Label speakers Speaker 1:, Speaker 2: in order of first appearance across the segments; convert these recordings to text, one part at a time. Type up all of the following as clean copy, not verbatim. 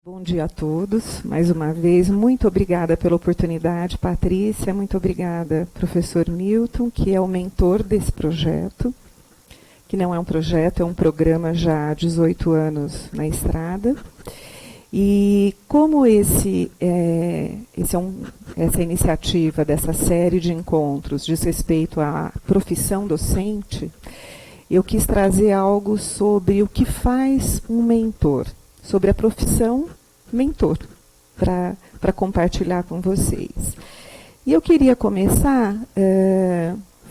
Speaker 1: Bom dia a todos, mais uma vez, muito obrigada pela oportunidade, Patrícia, muito obrigada, professor Milton, que é o mentor desse projeto, que não é um projeto, é um programa já há 18 anos na estrada. E como essa iniciativa dessa série de encontros diz respeito à profissão docente, eu quis trazer algo sobre o que faz um mentor, sobre a profissão mentor, para compartilhar com vocês. E eu queria começar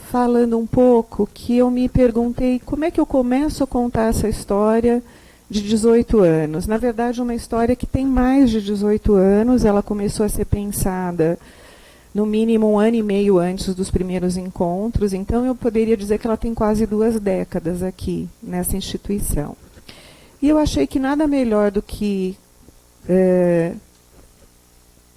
Speaker 1: falando um pouco que eu me perguntei como é que eu começo a contar essa história de 18 anos. Na verdade, uma história que tem mais de 18 anos, ela começou a ser pensada no mínimo 1 ano e meio antes dos primeiros encontros, então eu poderia dizer que ela tem quase 2 décadas aqui, nessa instituição. E eu achei que nada melhor do que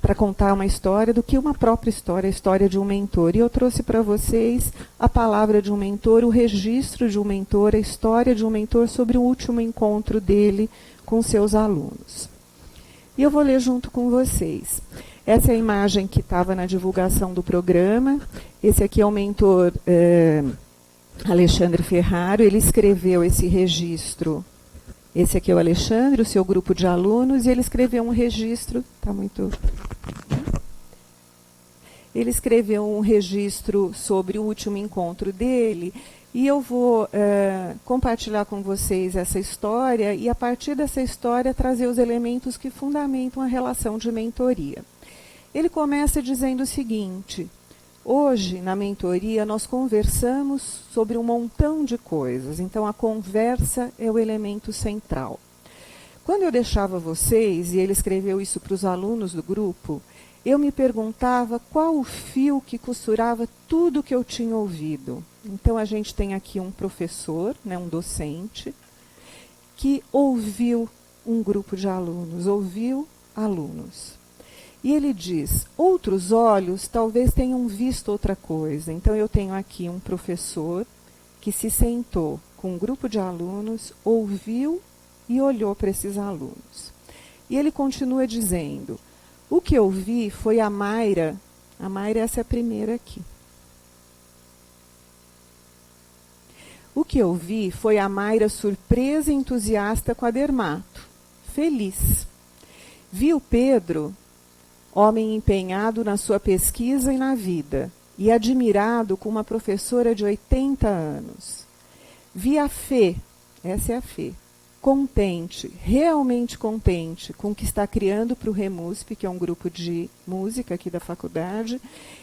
Speaker 1: para contar uma história do que uma própria história, a história de um mentor. E eu trouxe para vocês a palavra de um mentor, o registro de um mentor, a história de um mentor sobre o último encontro dele com seus alunos. E eu vou ler junto com vocês. Essa é a imagem que estava na divulgação do programa. Esse aqui é o mentor Alexandre Ferraro. Ele escreveu esse registro. Esse aqui é o Alexandre, o seu grupo de alunos, e ele escreveu um registro. Está muito. Ele escreveu um registro sobre o último encontro dele, e eu vou compartilhar com vocês essa história, e a partir dessa história trazer os elementos que fundamentam a relação de mentoria. Ele começa dizendo o seguinte: hoje, na mentoria, nós conversamos sobre um montão de coisas, então a conversa é o elemento central. Quando eu deixava vocês, e ele escreveu isso para os alunos do grupo, eu me perguntava qual o fio que costurava tudo o que eu tinha ouvido. Então a gente tem aqui um professor, né, um docente, que ouviu um grupo de alunos, ouviu alunos. E ele diz, outros olhos talvez tenham visto outra coisa. Então eu tenho aqui um professor que se sentou com um grupo de alunos, ouviu e olhou para esses alunos. E ele continua dizendo, o que eu vi foi a Mayra, essa é a primeira aqui. O que eu vi foi a Mayra surpresa e entusiasta com a Dermato, feliz. Vi o Pedro, homem empenhado na sua pesquisa e na vida, e admirado com uma professora de 80 anos. Vi a Fê, essa é a Fê, contente, realmente contente com o que está criando para o Remusp, que é um grupo de música aqui da faculdade,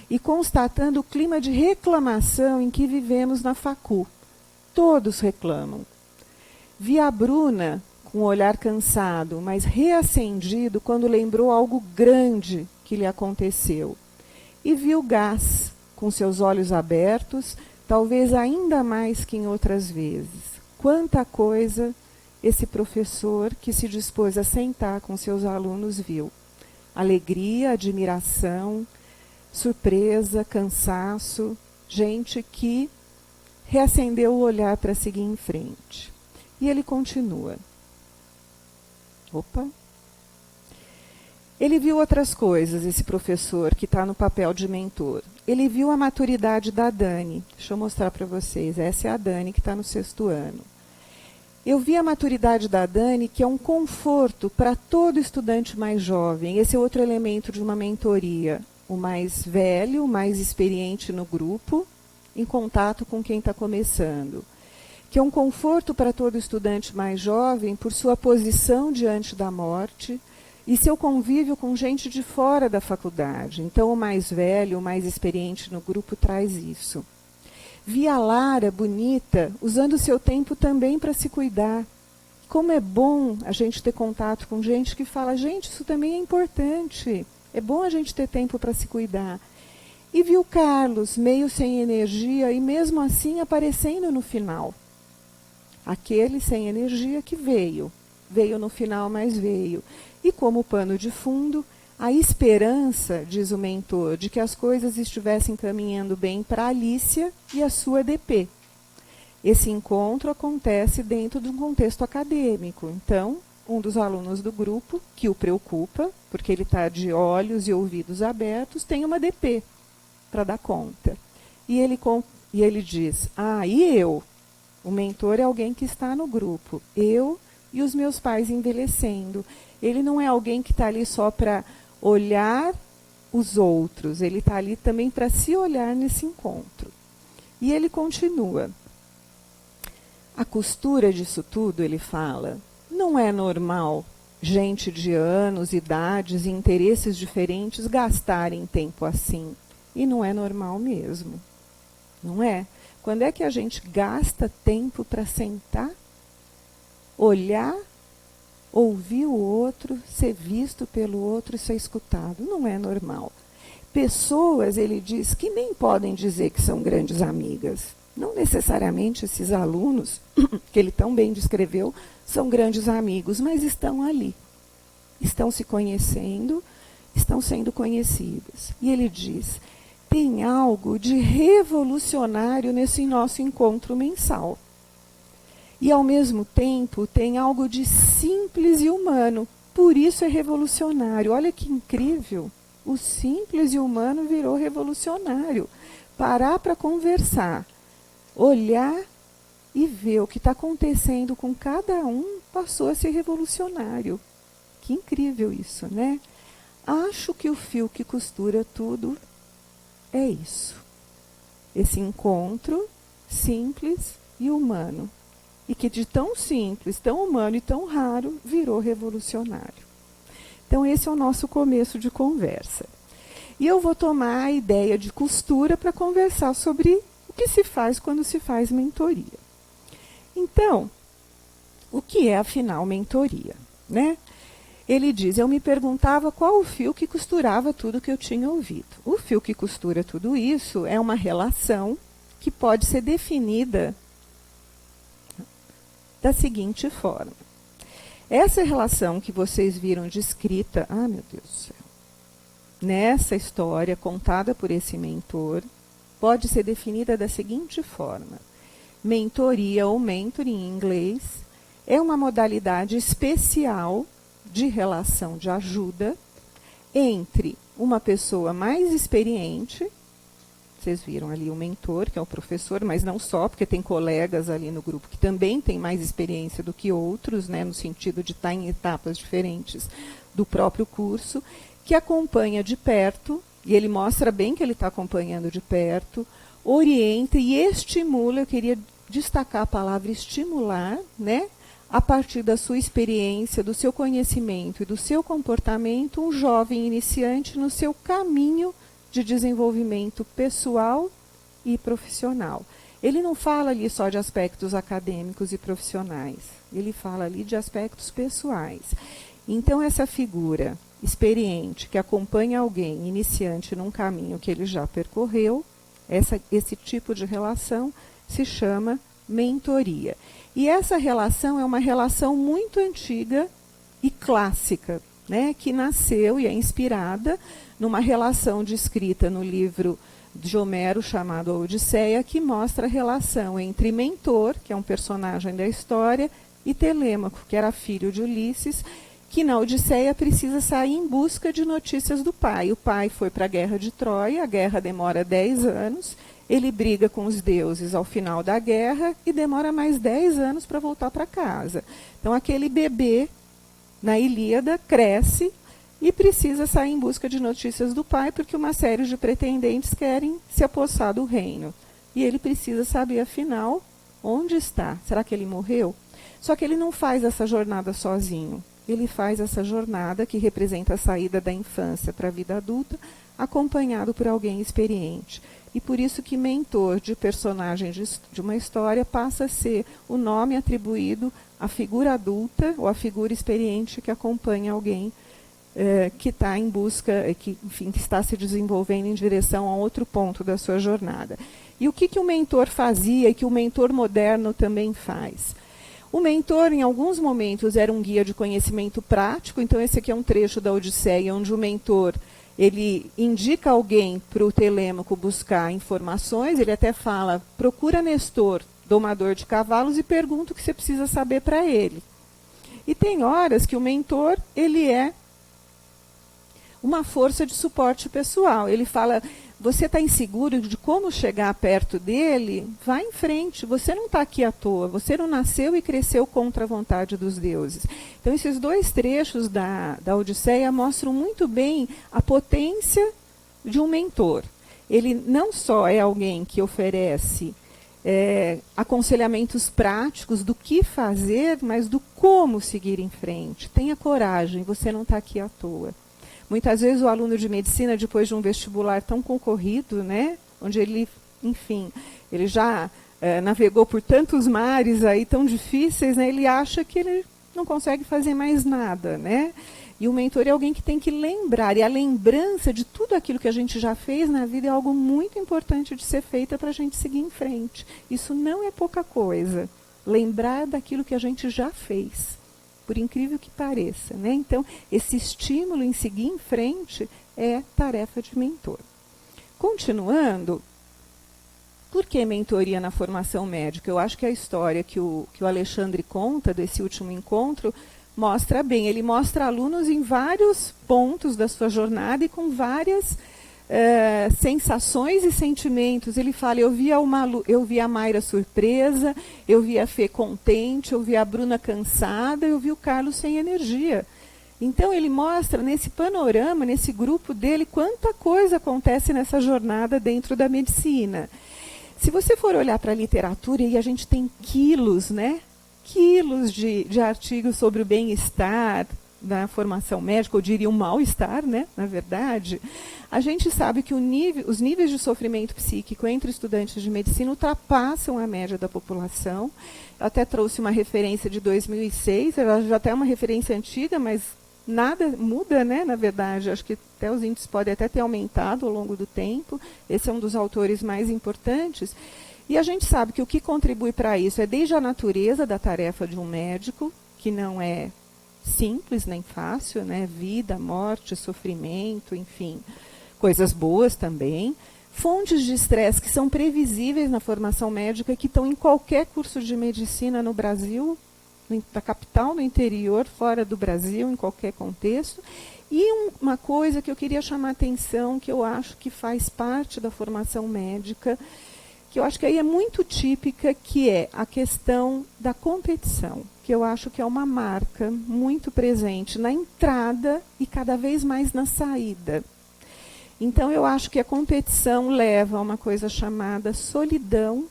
Speaker 1: e constatando o clima de reclamação em que vivemos na facu. Todos reclamam. Vi a Bruna, com o olhar cansado, mas reacendido quando lembrou algo grande que lhe aconteceu. E viu o Gás, com seus olhos abertos, talvez ainda mais que em outras vezes. Quanta coisa esse professor que se dispôs a sentar com seus alunos viu. Alegria, admiração, surpresa, cansaço, gente que reacendeu o olhar para seguir em frente. E ele continua. Opa! Ele viu outras coisas, esse professor, que está no papel de mentor. Ele viu a maturidade da Dani. Deixa eu mostrar para vocês. Essa é a Dani, que está no 6º ano. Eu vi a maturidade da Dani, que é um conforto para todo estudante mais jovem. Esse é outro elemento de uma mentoria. O mais velho, o mais experiente no grupo, em contato com quem está começando. Que é um conforto para todo estudante mais jovem por sua posição diante da morte e seu convívio com gente de fora da faculdade. Então, o mais velho, o mais experiente no grupo traz isso. Vi a Lara, bonita, usando o seu tempo também para se cuidar. Como é bom a gente ter contato com gente que fala, gente, isso também é importante. É bom a gente ter tempo para se cuidar. E vi o Carlos, meio sem energia e mesmo assim aparecendo no final. Aquele sem energia que veio no final, mas veio. E como pano de fundo, a esperança, diz o mentor, de que as coisas estivessem caminhando bem para a Alícia e a sua DP. Esse encontro acontece dentro de um contexto acadêmico, então um dos alunos do grupo, que o preocupa, porque ele está de olhos e ouvidos abertos, tem uma DP para dar conta. E ele diz, e eu? O mentor é alguém que está no grupo. Eu e os meus pais envelhecendo. Ele não é alguém que está ali só para olhar os outros, ele está ali também para se olhar nesse encontro. E ele continua. A costura disso tudo, ele fala, não é normal gente de anos, idades e interesses diferentes gastarem tempo assim. E não é normal mesmo. Não é? Quando é que a gente gasta tempo para sentar, olhar, ouvir o outro, ser visto pelo outro e ser escutado? Não é normal. Pessoas, ele diz, que nem podem dizer que são grandes amigas. Não necessariamente esses alunos, que ele tão bem descreveu, são grandes amigos, mas estão ali. Estão se conhecendo, estão sendo conhecidos. E ele diz, tem algo de revolucionário nesse nosso encontro mensal. E, ao mesmo tempo, tem algo de simples e humano. Por isso é revolucionário. Olha que incrível. O simples e humano virou revolucionário. Parar para conversar, olhar e ver o que está acontecendo com cada um passou a ser revolucionário. Que incrível isso, né? Acho que o fio que costura tudo é isso. Esse encontro simples e humano. E que de tão simples, tão humano e tão raro, virou revolucionário. Então, esse é o nosso começo de conversa. E eu vou tomar a ideia de costura para conversar sobre o que se faz quando se faz mentoria. Então, o que é, afinal, mentoria, né? Ele diz, eu me perguntava qual o fio que costurava tudo que eu tinha ouvido. O fio que costura tudo isso é uma relação que pode ser definida da seguinte forma. Essa relação que vocês viram descrita, meu Deus do céu, nessa história contada por esse mentor, pode ser definida da seguinte forma. Mentoria ou mentoring em inglês é uma modalidade especial de relação de ajuda entre uma pessoa mais experiente, vocês viram ali o mentor, que é o professor, mas não só, porque tem colegas ali no grupo que também têm mais experiência do que outros, né, no sentido de estar em etapas diferentes do próprio curso, que acompanha de perto, e ele mostra bem que ele está acompanhando de perto, orienta e estimula, eu queria destacar a palavra estimular, né, a partir da sua experiência, do seu conhecimento e do seu comportamento, um jovem iniciante no seu caminho de desenvolvimento pessoal e profissional. Ele não fala ali só de aspectos acadêmicos e profissionais, ele fala ali de aspectos pessoais. Então, essa figura experiente que acompanha alguém iniciante num caminho que ele já percorreu, esse tipo de relação se chama mentoria. E essa relação é uma relação muito antiga e clássica, né, que nasceu e é inspirada numa relação descrita no livro de Homero chamado A Odisseia, que mostra a relação entre Mentor, que é um personagem da história, e Telêmaco, que era filho de Ulisses, que na Odisseia precisa sair em busca de notícias do pai. O pai foi para a guerra de Troia, a guerra demora 10 anos, ele briga com os deuses ao final da guerra e demora mais 10 anos para voltar para casa. Então, aquele bebê na Ilíada cresce e precisa sair em busca de notícias do pai, porque uma série de pretendentes querem se apossar do reino. E ele precisa saber, afinal, onde está. Será que ele morreu? Só que ele não faz essa jornada sozinho. Ele faz essa jornada, que representa a saída da infância para a vida adulta, acompanhado por alguém experiente. E por isso que mentor de personagem de uma história passa a ser o nome atribuído à figura adulta ou à figura experiente que acompanha alguém que está em busca, que está se desenvolvendo em direção a outro ponto da sua jornada. E o que o mentor fazia e que o mentor moderno também faz? O mentor, em alguns momentos, era um guia de conhecimento prático. Então, esse aqui é um trecho da Odisseia, onde o mentor ele indica alguém para o Telêmaco buscar informações. Ele até fala, procura Nestor, domador de cavalos, e pergunta o que você precisa saber para ele. E tem horas que o mentor, ele é uma força de suporte pessoal. Ele fala, você está inseguro de como chegar perto dele? Vá em frente, você não está aqui à toa, você não nasceu e cresceu contra a vontade dos deuses. Então, esses 2 trechos da Odisseia mostram muito bem a potência de um mentor. Ele não só é alguém que oferece aconselhamentos práticos do que fazer, mas do como seguir em frente. Tenha coragem, você não está aqui à toa. Muitas vezes o aluno de medicina, depois de um vestibular tão concorrido, né, onde ele, enfim, ele já navegou por tantos mares aí tão difíceis, né, ele acha que ele não consegue fazer mais nada, né? E o mentor é alguém que tem que lembrar, e a lembrança de tudo aquilo que a gente já fez na vida é algo muito importante de ser feita para a gente seguir em frente. Isso não é pouca coisa, lembrar daquilo que a gente já fez. Por incrível que pareça, né? Então, esse estímulo em seguir em frente é tarefa de mentor. Continuando, por que mentoria na formação médica? Eu acho que a história que o Alexandre conta desse último encontro mostra bem. Ele mostra alunos em vários pontos da sua jornada e com várias sensações e sentimentos. Ele fala, eu vi a Mayra surpresa, eu vi a Fê contente, eu vi a Bruna cansada, eu vi o Carlos sem energia. Então ele mostra nesse panorama, nesse grupo dele, quanta coisa acontece nessa jornada dentro da medicina. Se você for olhar para a literatura, e a gente tem quilos, né? Quilos de artigos sobre o bem-estar da formação médica, eu diria um mal-estar, né, na verdade, a gente sabe que os níveis de sofrimento psíquico entre estudantes de medicina ultrapassam a média da população. Eu até trouxe uma referência de 2006, ela já até é uma referência antiga, mas nada muda, né, na verdade. Acho que até os índices podem até ter aumentado ao longo do tempo. Esse é um dos autores mais importantes. E a gente sabe que o que contribui para isso é desde a natureza da tarefa de um médico, que não é simples nem fácil, né? Vida, morte, sofrimento, enfim, coisas boas também. Fontes de estresse que são previsíveis na formação médica e que estão em qualquer curso de medicina no Brasil, na capital, no interior, fora do Brasil, em qualquer contexto. E uma coisa que eu queria chamar a atenção, que eu acho que faz parte da formação médica, que eu acho que aí é muito típica, que é a questão da competição, que eu acho que é uma marca muito presente na entrada e cada vez mais na saída. Então, eu acho que a competição leva a uma coisa chamada solidão,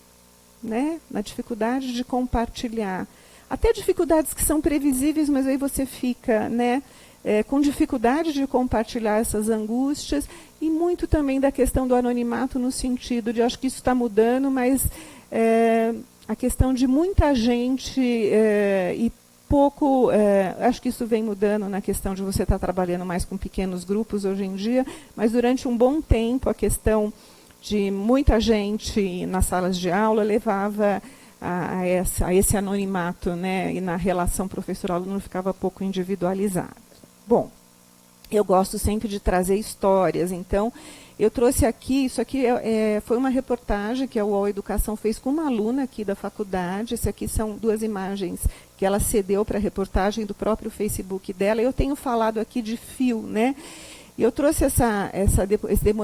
Speaker 1: né, na dificuldade de compartilhar. Até dificuldades que são previsíveis, mas aí você fica, né, com dificuldade de compartilhar essas angústias, e muito também da questão do anonimato, no sentido de, acho que isso está mudando, mas a questão de muita gente e pouco, acho que isso vem mudando na questão de você estar trabalhando mais com pequenos grupos hoje em dia, mas durante um bom tempo a questão de muita gente nas salas de aula levava a esse anonimato, né, e na relação professor-aluno ficava pouco individualizado. Bom, eu gosto sempre de trazer histórias, então eu trouxe aqui, isso aqui foi uma reportagem que a UOL Educação fez com uma aluna aqui da faculdade. Esse aqui são 2 imagens que ela cedeu para a reportagem do próprio Facebook dela. Eu tenho falado aqui de fio, né? E eu trouxe esse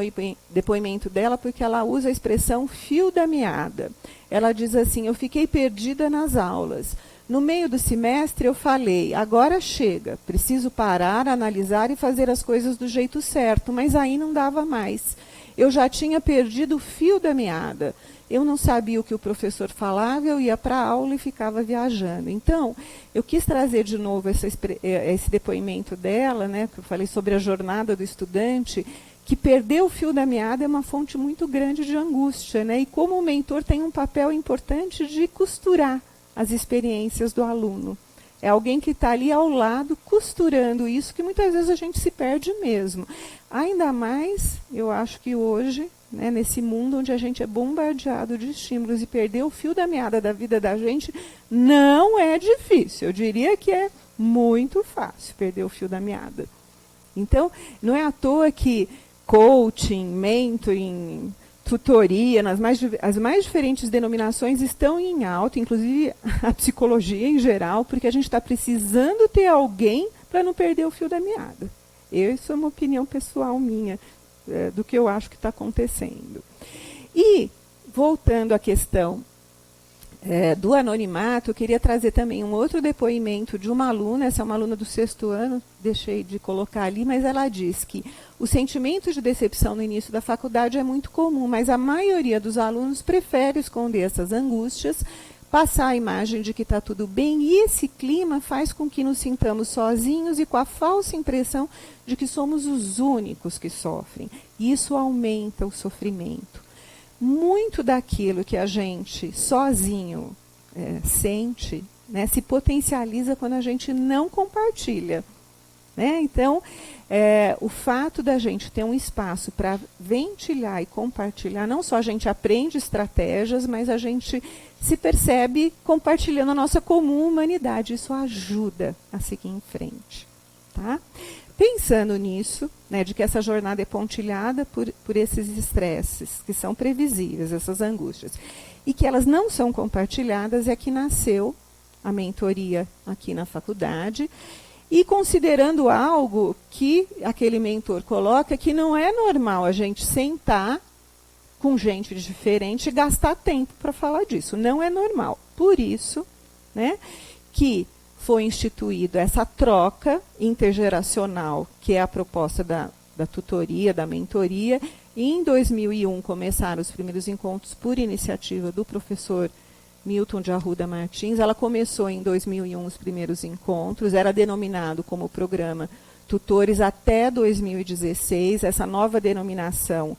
Speaker 1: depoimento dela porque ela usa a expressão fio da meada. Ela diz assim, eu fiquei perdida nas aulas. No meio do semestre eu falei, agora chega, preciso parar, analisar e fazer as coisas do jeito certo, mas aí não dava mais. Eu já tinha perdido o fio da meada. Eu não sabia o que o professor falava, eu ia para a aula e ficava viajando. Então, eu quis trazer de novo esse depoimento dela, né, que eu falei sobre a jornada do estudante, que perder o fio da meada é uma fonte muito grande de angústia, né, e como o mentor tem um papel importante de costurar as experiências do aluno. É alguém que está ali ao lado, costurando isso, que muitas vezes a gente se perde mesmo. Ainda mais, eu acho que hoje, né, nesse mundo onde a gente é bombardeado de estímulos, e perder o fio da meada da vida da gente não é difícil. Eu diria que é muito fácil perder o fio da meada. Então, não é à toa que coaching, mentoring, tutoria, as mais diferentes denominações estão em alta, inclusive a psicologia em geral, porque a gente está precisando ter alguém para não perder o fio da meada. Isso é uma opinião pessoal minha, do que eu acho que está acontecendo. E, voltando à questão do anonimato, eu queria trazer também um outro depoimento de uma aluna, essa é uma aluna do 6º ano, deixei de colocar ali, mas ela diz que o sentimento de decepção no início da faculdade é muito comum, mas a maioria dos alunos prefere esconder essas angústias, passar a imagem de que está tudo bem, e esse clima faz com que nos sintamos sozinhos e com a falsa impressão de que somos os únicos que sofrem. E isso aumenta o sofrimento. Muito daquilo que a gente sozinho sente, né, se potencializa quando a gente não compartilha. Né? Então, o fato da gente ter um espaço para ventilar e compartilhar, não só a gente aprende estratégias, mas a gente se percebe compartilhando a nossa comum humanidade. Isso ajuda a seguir em frente. Tá? Pensando nisso, né, de que essa jornada é pontilhada por esses estresses, que são previsíveis, essas angústias, e que elas não são compartilhadas, é que nasceu a mentoria aqui na faculdade, e considerando algo que aquele mentor coloca, que não é normal a gente sentar com gente diferente e gastar tempo para falar disso. Não é normal. Por isso, né, que foi instituído essa troca intergeracional, que é a proposta da tutoria, da mentoria. E em 2001 começaram os primeiros encontros por iniciativa do professor Milton de Arruda Martins. Ela começou em 2001 os primeiros encontros, era denominado como programa Tutores até 2016. Essa nova denominação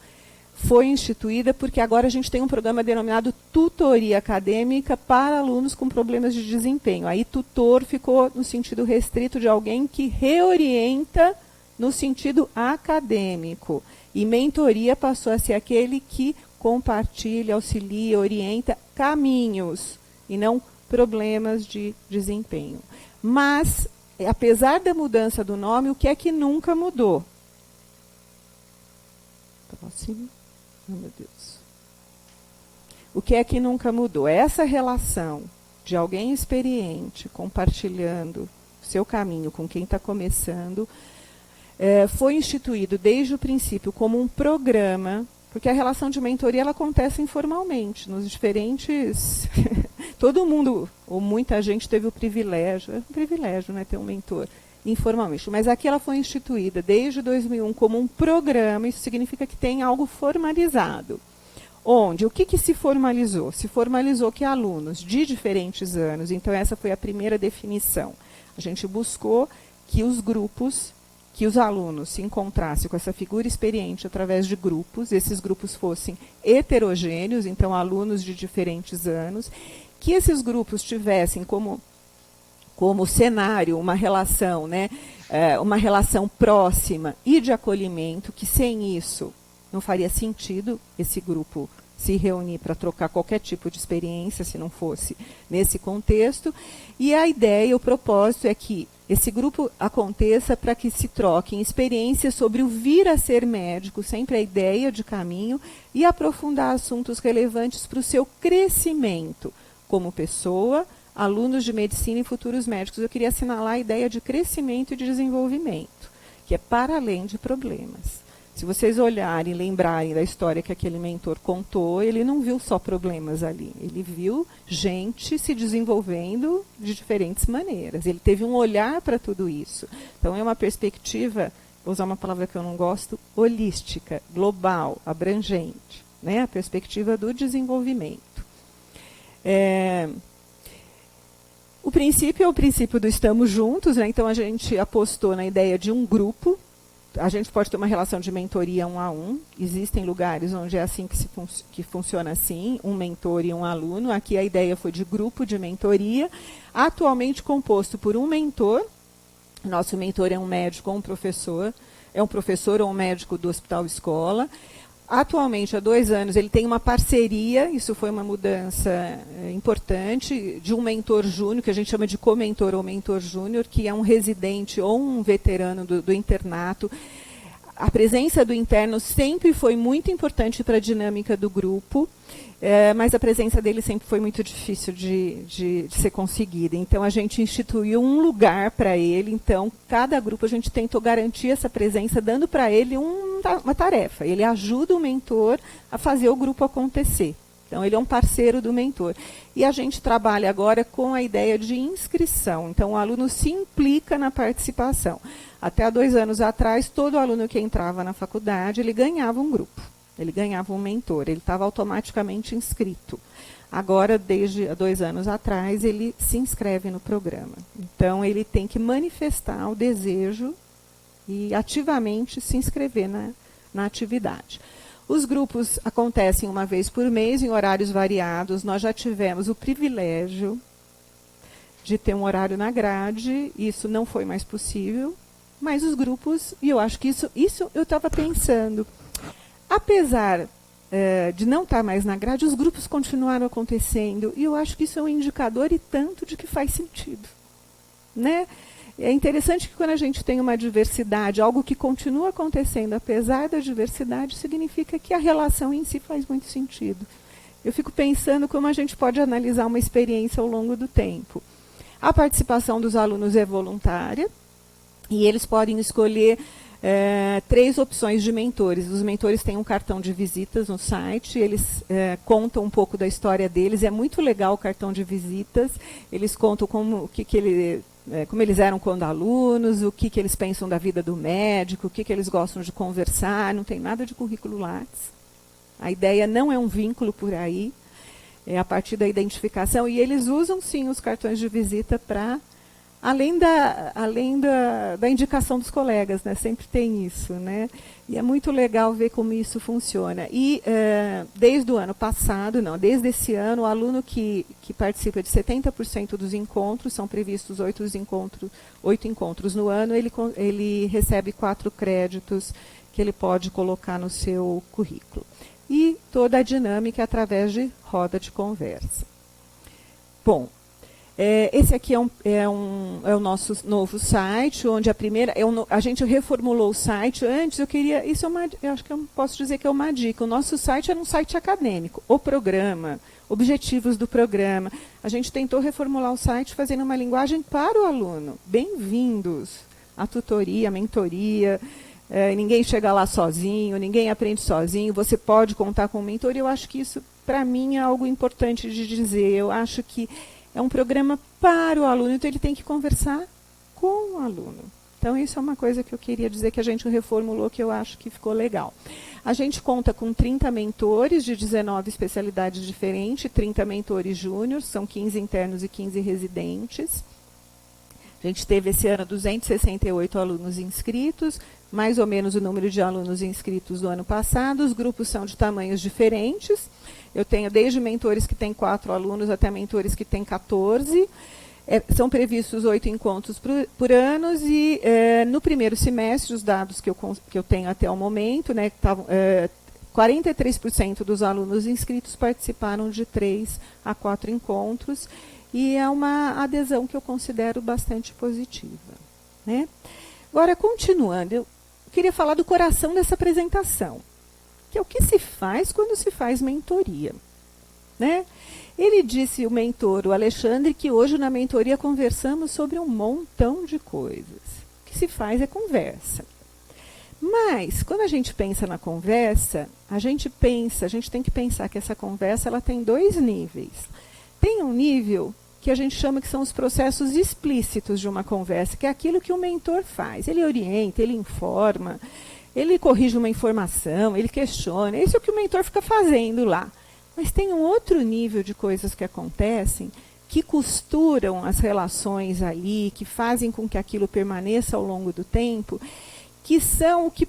Speaker 1: foi instituída porque agora a gente tem um programa denominado Tutoria Acadêmica para alunos com problemas de desempenho. Aí tutor ficou no sentido restrito de alguém que reorienta no sentido acadêmico. E mentoria passou a ser aquele que compartilha, auxilia, orienta caminhos e não problemas de desempenho. Mas, apesar da mudança do nome, o que é que nunca mudou? Próximo. Oh, meu Deus. O que é que nunca mudou? Essa relação de alguém experiente compartilhando o seu caminho com quem está começando foi instituído desde o princípio como um programa, porque a relação de mentoria ela acontece informalmente, nos diferentes... Todo mundo, ou muita gente, teve o privilégio, é um privilégio, né, ter um mentor informalmente, mas aqui ela foi instituída desde 2001 como um programa, isso significa que tem algo formalizado. Onde? O que se formalizou? Se formalizou que alunos de diferentes anos, então essa foi a primeira definição. A gente buscou que os grupos, que os alunos se encontrassem com essa figura experiente através de grupos, esses grupos fossem heterogêneos, então alunos de diferentes anos, que esses grupos tivessem como cenário uma relação, né, uma relação próxima e de acolhimento, que sem isso não faria sentido esse grupo se reunir para trocar qualquer tipo de experiência, se não fosse nesse contexto. E a ideia, o propósito é que esse grupo aconteça para que se troquem experiências sobre o vir a ser médico, sempre a ideia de caminho, e aprofundar assuntos relevantes para o seu crescimento como pessoa, alunos de medicina e futuros médicos. Eu queria assinalar a ideia de crescimento e de desenvolvimento, que é para além de problemas. Se vocês olharem e lembrarem da história que aquele mentor contou, ele não viu só problemas ali, ele viu gente se desenvolvendo de diferentes maneiras. Ele teve um olhar para tudo isso. Então é uma perspectiva, vou usar uma palavra que eu não gosto, holística, global, abrangente, né? A perspectiva do desenvolvimento. O princípio é o princípio do estamos juntos, né? Então a gente apostou na ideia de um grupo. A gente pode ter uma relação de mentoria 1 a 1. Existem lugares onde é assim que funciona assim, um mentor e um aluno. Aqui a ideia foi de grupo de mentoria, atualmente composto por um mentor. Nosso mentor é um médico ou um professor, é um professor ou um médico do Hospital Escola. Atualmente, há 2 anos, ele tem uma parceria, isso foi uma mudança importante, de um mentor júnior, que a gente chama de co-mentor ou mentor júnior, que é um residente ou um veterano do internato. A presença do interno sempre foi muito importante para a dinâmica do grupo, mas a presença dele sempre foi muito difícil de ser conseguida. Então, a gente instituiu um lugar para ele. Então, cada grupo a gente tentou garantir essa presença, dando para ele uma tarefa. Ele ajuda o mentor a fazer o grupo acontecer. Então, ele é um parceiro do mentor. E a gente trabalha agora com a ideia de inscrição. Então, o aluno se implica na participação. Até há 2 anos atrás, todo aluno que entrava na faculdade, ele ganhava um grupo. Ele ganhava um mentor. Ele estava automaticamente inscrito. Agora, desde há 2 anos atrás, ele se inscreve no programa. Então, ele tem que manifestar o desejo e ativamente se inscrever na atividade. Os grupos acontecem uma vez por mês, em horários variados. Nós já tivemos o privilégio de ter um horário na grade. Isso não foi mais possível. Mas os grupos, e eu acho que isso eu estava pensando, apesar de não estar mais na grade, os grupos continuaram acontecendo. E eu acho que isso é um indicador e tanto de que faz sentido, né? É interessante que quando a gente tem uma diversidade, algo que continua acontecendo apesar da diversidade, significa que a relação em si faz muito sentido. Eu fico pensando como a gente pode analisar uma experiência ao longo do tempo. A participação dos alunos é voluntária e eles podem escolher 3 opções de mentores. Os mentores têm um cartão de visitas no site, eles contam um pouco da história deles. É muito legal o cartão de visitas, eles contam como eles eram quando alunos, o que eles pensam da vida do médico, o que eles gostam de conversar. Não tem nada de currículo Lattes. A ideia não é um vínculo por aí, é a partir da identificação. E eles usam, sim, os cartões de visita para, além da indicação dos colegas, né? Sempre tem isso, né? E é muito legal ver como isso funciona. E desde o ano passado, desde esse ano, o aluno que participa de 70% dos encontros, são previstos 8 encontros no ano, ele recebe 4 créditos que ele pode colocar no seu currículo. E toda a dinâmica é através de roda de conversa. Bom, esse aqui é o nosso novo site, onde a gente reformulou o site. Antes eu acho que eu posso dizer que é uma dica. O nosso site era um site acadêmico, o programa, objetivos do programa. A gente tentou reformular o site fazendo uma linguagem para o aluno. Bem-vindos à tutoria, à mentoria. Ninguém chega lá sozinho, ninguém aprende sozinho, você pode contar com o mentor. Eu acho que isso, para mim, é algo importante de dizer. Eu acho que é um programa para o aluno, então ele tem que conversar com o aluno. Então, isso é uma coisa que eu queria dizer que a gente reformulou, que eu acho que ficou legal. A gente conta com 30 mentores de 19 especialidades diferentes, 30 mentores júnior, são 15 internos e 15 residentes. A gente teve esse ano 268 alunos inscritos, mais ou menos o número de alunos inscritos do ano passado. Os grupos são de tamanhos diferentes. Eu tenho desde mentores que têm 4 alunos até mentores que têm 14. São previstos 8 encontros por ano e no primeiro semestre, os dados que eu tenho até o momento, 43% dos alunos inscritos participaram de 3 a 4 encontros. E é uma adesão que eu considero bastante positiva, né? Agora, continuando, eu queria falar do coração dessa apresentação, que é o que se faz quando se faz mentoria, né? Ele disse, o mentor, o Alexandre, que hoje na mentoria conversamos sobre um montão de coisas. O que se faz é conversa. Mas, quando a gente pensa na conversa, a gente tem que pensar que essa conversa ela tem 2 níveis. Tem um nível que a gente chama que são os processos explícitos de uma conversa, que é aquilo que o mentor faz. Ele orienta, ele informa, ele corrige uma informação, ele questiona. Isso é o que o mentor fica fazendo lá. Mas tem um outro nível de coisas que acontecem, que costuram as relações ali, que fazem com que aquilo permaneça ao longo do tempo, que são o que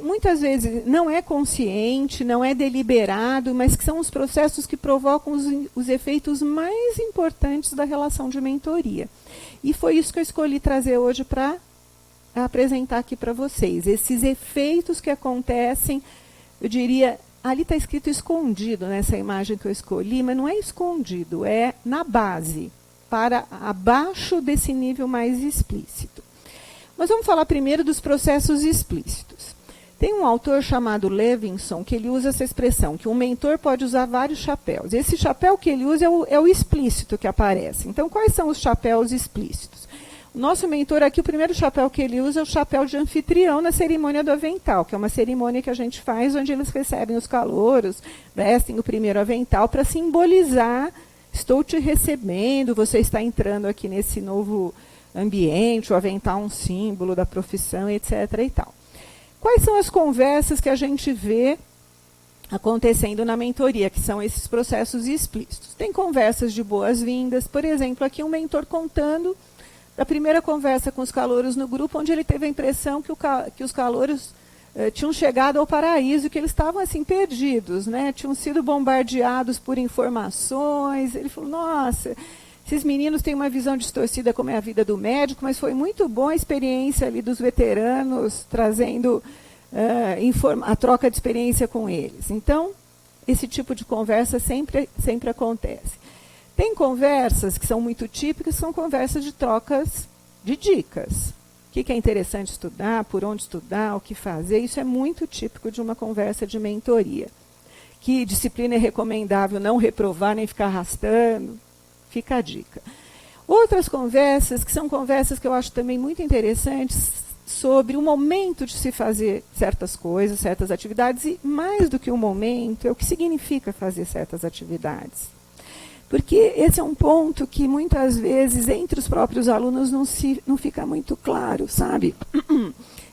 Speaker 1: muitas vezes não é consciente, não é deliberado, mas que são os processos que provocam os efeitos mais importantes da relação de mentoria. E foi isso que eu escolhi trazer hoje para apresentar aqui para vocês. Esses efeitos que acontecem, eu diria, ali está escrito escondido nessa imagem que eu escolhi, mas não é escondido, é na base, para abaixo desse nível mais explícito. Mas vamos falar primeiro dos processos explícitos. Tem um autor chamado Levinson que ele usa essa expressão, que um mentor pode usar vários chapéus. Esse chapéu que ele usa é o explícito que aparece. Então, quais são os chapéus explícitos? O nosso mentor aqui, o primeiro chapéu que ele usa é o chapéu de anfitrião na cerimônia do avental, que é uma cerimônia que a gente faz onde eles recebem os calouros, vestem o primeiro avental para simbolizar, estou te recebendo, você está entrando aqui nesse novo ambiente, o avental é um símbolo da profissão, etc. e tal. Quais são as conversas que a gente vê acontecendo na mentoria, que são esses processos explícitos? Tem conversas de boas-vindas, por exemplo, aqui um mentor contando da primeira conversa com os calouros no grupo, onde ele teve a impressão que os calouros tinham chegado ao paraíso, que eles estavam assim perdidos, né? Tinham sido bombardeados por informações. Ele falou, nossa, esses meninos têm uma visão distorcida como é a vida do médico, mas foi muito boa a experiência ali dos veteranos, trazendo a troca de experiência com eles. Então, esse tipo de conversa sempre acontece. Tem conversas que são muito típicas, são conversas de trocas de dicas. O que é interessante estudar, por onde estudar, o que fazer. Isso é muito típico de uma conversa de mentoria. Que disciplina é recomendável não reprovar, nem ficar arrastando. Fica a dica. Outras conversas, que são conversas que eu acho também muito interessantes, sobre o momento de se fazer certas coisas, certas atividades, e mais do que o momento, é o que significa fazer certas atividades. Porque esse é um ponto que muitas vezes entre os próprios alunos não fica muito claro, sabe?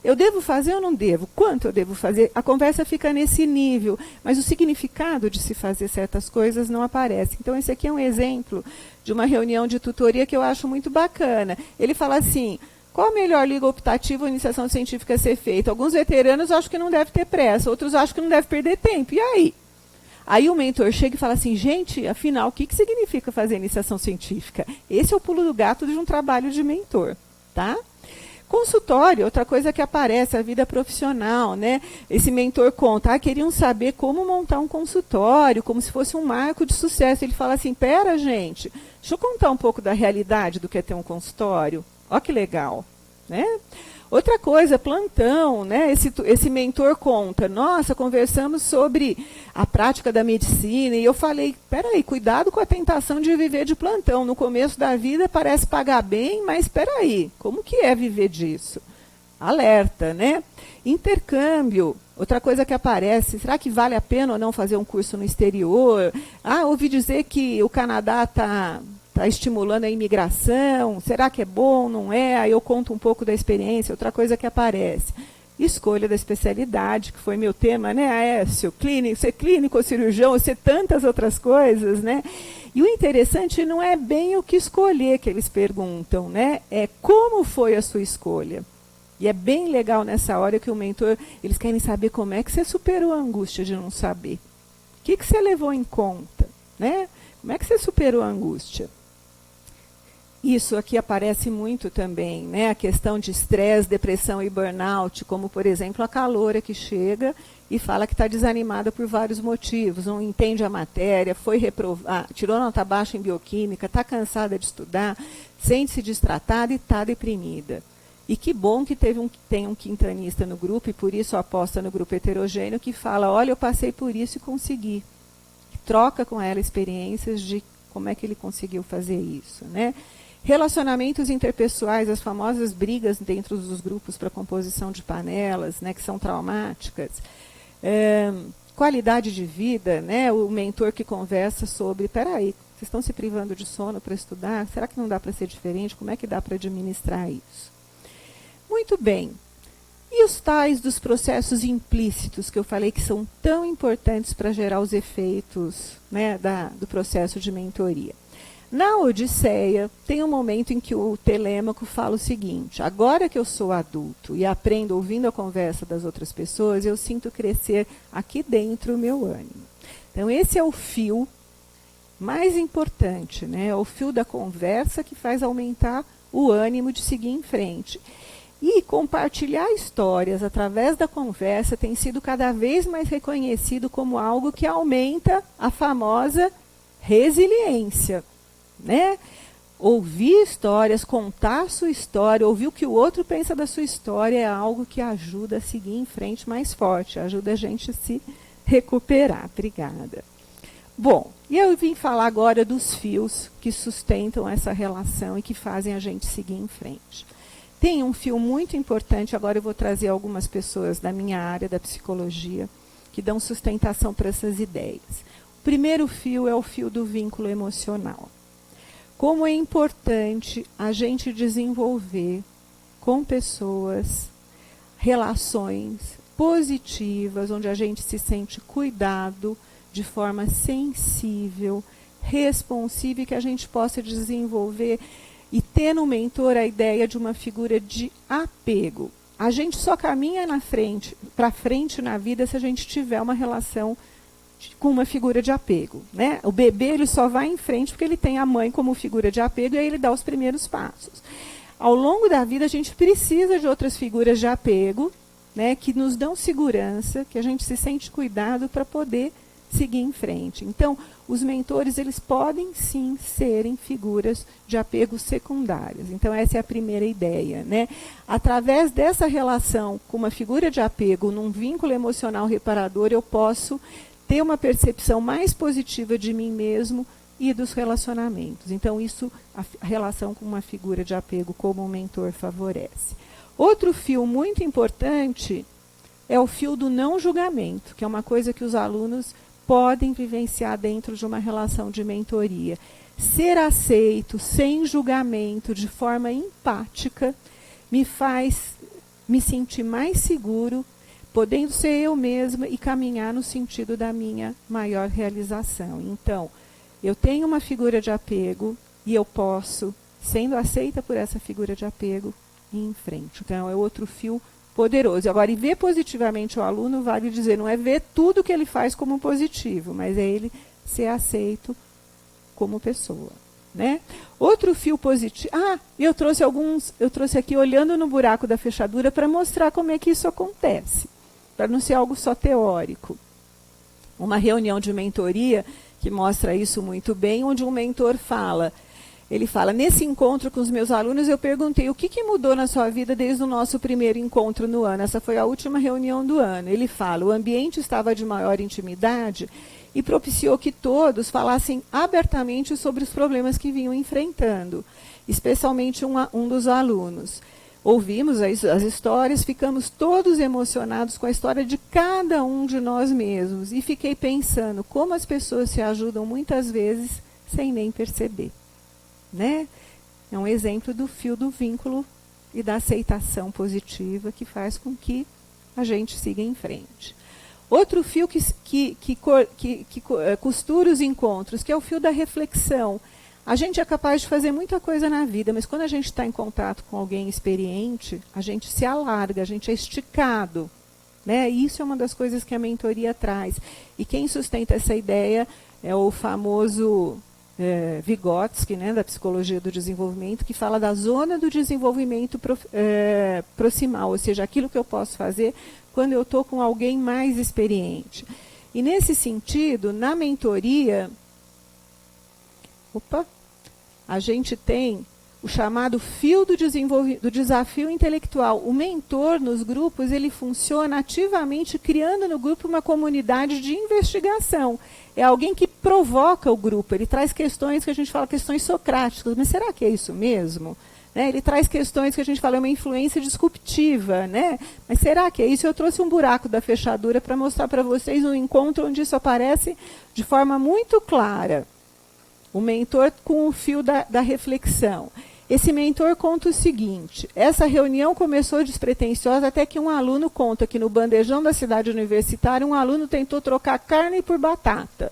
Speaker 1: Eu devo fazer ou não devo? Quanto eu devo fazer? A conversa fica nesse nível, mas o significado de se fazer certas coisas não aparece. Então, esse aqui é um exemplo de uma reunião de tutoria que eu acho muito bacana. Ele fala assim, qual a melhor liga optativa ou iniciação científica a ser feita? Alguns veteranos acham que não deve ter pressa, outros acham que não deve perder tempo. E aí? Aí o mentor chega e fala assim, gente, afinal, o que significa fazer iniciação científica? Esse é o pulo do gato de um trabalho de mentor, tá? Consultório, outra coisa que aparece, a vida profissional, né? Esse mentor conta, queriam saber como montar um consultório, como se fosse um marco de sucesso. Ele fala assim, pera, gente, deixa eu contar um pouco da realidade do que é ter um consultório. Ó que legal, né? Outra coisa, plantão, né? Esse mentor conta, nossa, conversamos sobre a prática da medicina, e eu falei, peraí, cuidado com a tentação de viver de plantão. No começo da vida parece pagar bem, mas peraí, como que é viver disso? Alerta, né? Intercâmbio, outra coisa que aparece, será que vale a pena ou não fazer um curso no exterior? Ouvi dizer que o Canadá está estimulando a imigração, será que é bom, não é? Aí eu conto um pouco da experiência, outra coisa que aparece. Escolha da especialidade, que foi meu tema, né, Aécio? Ser clínico ou cirurgião, ser tantas outras coisas, né? E o interessante não é bem o que escolher que eles perguntam, né? É como foi a sua escolha. E é bem legal nessa hora que o mentor, eles querem saber como é que você superou a angústia de não saber. O que você levou em conta, né? Como é que você superou a angústia? Isso aqui aparece muito também, né? A questão de estresse, depressão e burnout, como, por exemplo, a caloura que chega e fala que está desanimada por vários motivos, não entende a matéria, foi reprovar, tirou nota baixa em bioquímica, está cansada de estudar, sente-se destratada e está deprimida. E que bom que tem um quintanista no grupo, e por isso aposta no grupo heterogêneo, que fala, olha, eu passei por isso e consegui. Troca com ela experiências de como é que ele conseguiu fazer isso, né? Relacionamentos interpessoais, as famosas brigas dentro dos grupos para composição de panelas, né, que são traumáticas. Qualidade de vida, né, o mentor que conversa sobre, peraí, vocês estão se privando de sono para estudar? Será que não dá para ser diferente? Como é que dá para administrar isso? Muito bem. E os tais dos processos implícitos, que eu falei que são tão importantes para gerar os efeitos, né, do processo de mentoria? Na Odisseia, tem um momento em que o Telêmaco fala o seguinte, agora que eu sou adulto e aprendo ouvindo a conversa das outras pessoas, eu sinto crescer aqui dentro o meu ânimo. Então, esse é o fio mais importante, né? É o fio da conversa que faz aumentar o ânimo de seguir em frente. E compartilhar histórias através da conversa tem sido cada vez mais reconhecido como algo que aumenta a famosa resiliência, né? ouvir histórias, contar a sua história, ouvir o que o outro pensa da sua história é algo que ajuda a seguir em frente mais forte, ajuda a gente a se recuperar. Obrigada. Bom, e eu vim falar agora dos fios que sustentam essa relação e que fazem a gente seguir em frente. Tem um fio muito importante, agora eu vou trazer algumas pessoas da minha área da psicologia que dão sustentação para essas ideias. O primeiro fio é o fio do vínculo emocional. Como é importante a gente desenvolver com pessoas relações positivas, onde a gente se sente cuidado de forma sensível, responsiva, e que a gente possa desenvolver e ter no mentor a ideia de uma figura de apego. A gente só caminha para frente na vida se a gente tiver uma relação com uma figura de apego, né? O bebê ele só vai em frente porque ele tem a mãe como figura de apego e aí ele dá os primeiros passos. Ao longo da vida a gente precisa de outras figuras de apego, né, que nos dão segurança, que a gente se sente cuidado para poder seguir em frente. Então, os mentores eles podem sim serem figuras de apego secundárias. Então, essa é a primeira ideia, né? Através dessa relação com uma figura de apego, num vínculo emocional reparador, eu posso ter uma percepção mais positiva de mim mesmo e dos relacionamentos. Então, isso, a relação com uma figura de apego como um mentor favorece. Outro fio muito importante é o fio do não julgamento, que é uma coisa que os alunos podem vivenciar dentro de uma relação de mentoria. Ser aceito, sem julgamento, de forma empática, me faz me sentir mais seguro, podendo ser eu mesma e caminhar no sentido da minha maior realização. Então, eu tenho uma figura de apego e eu posso, sendo aceita por essa figura de apego, ir em frente. Então, é outro fio poderoso. Agora, e ver positivamente o aluno, vale dizer, não é ver tudo que ele faz como positivo, mas é ele ser aceito como pessoa, né? Outro fio positivo... eu trouxe aqui olhando no buraco da fechadura para mostrar como é que isso acontece, para não ser algo só teórico. Uma reunião de mentoria que mostra isso muito bem, onde um mentor fala... Ele fala, nesse encontro com os meus alunos, eu perguntei o que mudou na sua vida desde o nosso primeiro encontro no ano. Essa foi a última reunião do ano. Ele fala, o ambiente estava de maior intimidade e propiciou que todos falassem abertamente sobre os problemas que vinham enfrentando, especialmente um dos alunos. Ouvimos as histórias, ficamos todos emocionados com a história de cada um de nós mesmos. E fiquei pensando como as pessoas se ajudam muitas vezes sem nem perceber. Né? É um exemplo do fio do vínculo e da aceitação positiva que faz com que a gente siga em frente. Outro fio que costura os encontros, que é o fio da reflexão. A gente é capaz de fazer muita coisa na vida, mas quando a gente está em contato com alguém experiente, a gente se alarga, a gente é esticado. Né? E isso é uma das coisas que a mentoria traz. E quem sustenta essa ideia é o famoso... Vygotsky, né, da psicologia do desenvolvimento, que fala da zona do desenvolvimento proximal, ou seja, aquilo que eu posso fazer quando eu estou com alguém mais experiente. E nesse sentido, na mentoria, a gente tem o chamado fio do desafio intelectual. O mentor nos grupos, ele funciona ativamente criando no grupo uma comunidade de investigação. É alguém que provoca o grupo, ele traz questões que a gente fala, questões socráticas, mas será que é isso mesmo? Né? Ele traz questões que a gente fala, é uma influência disruptiva, né? Mas será que é isso? Eu trouxe um buraco da fechadura para mostrar para vocês um encontro onde isso aparece de forma muito clara. O mentor com o fio da reflexão. Esse mentor conta o seguinte, essa reunião começou despretensiosa até que um aluno conta que no bandejão da cidade universitária, um aluno tentou trocar carne por batata.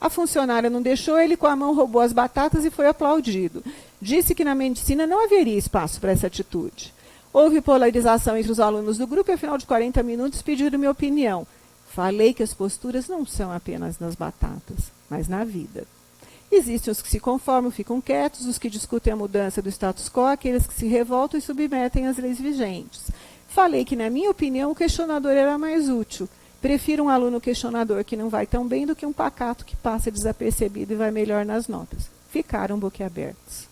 Speaker 1: A funcionária não deixou, ele com a mão roubou as batatas e foi aplaudido. Disse que na medicina não haveria espaço para essa atitude. Houve polarização entre os alunos do grupo e, afinal de 40 minutos, pediram minha opinião. Falei que as posturas não são apenas nas batatas, mas na vida. Existem os que se conformam, ficam quietos, os que discutem a mudança do status quo, aqueles que se revoltam e submetem às leis vigentes. Falei que, na minha opinião, o questionador era mais útil. Prefiro um aluno questionador que não vai tão bem do que um pacato que passa desapercebido e vai melhor nas notas. Ficaram boquiabertos.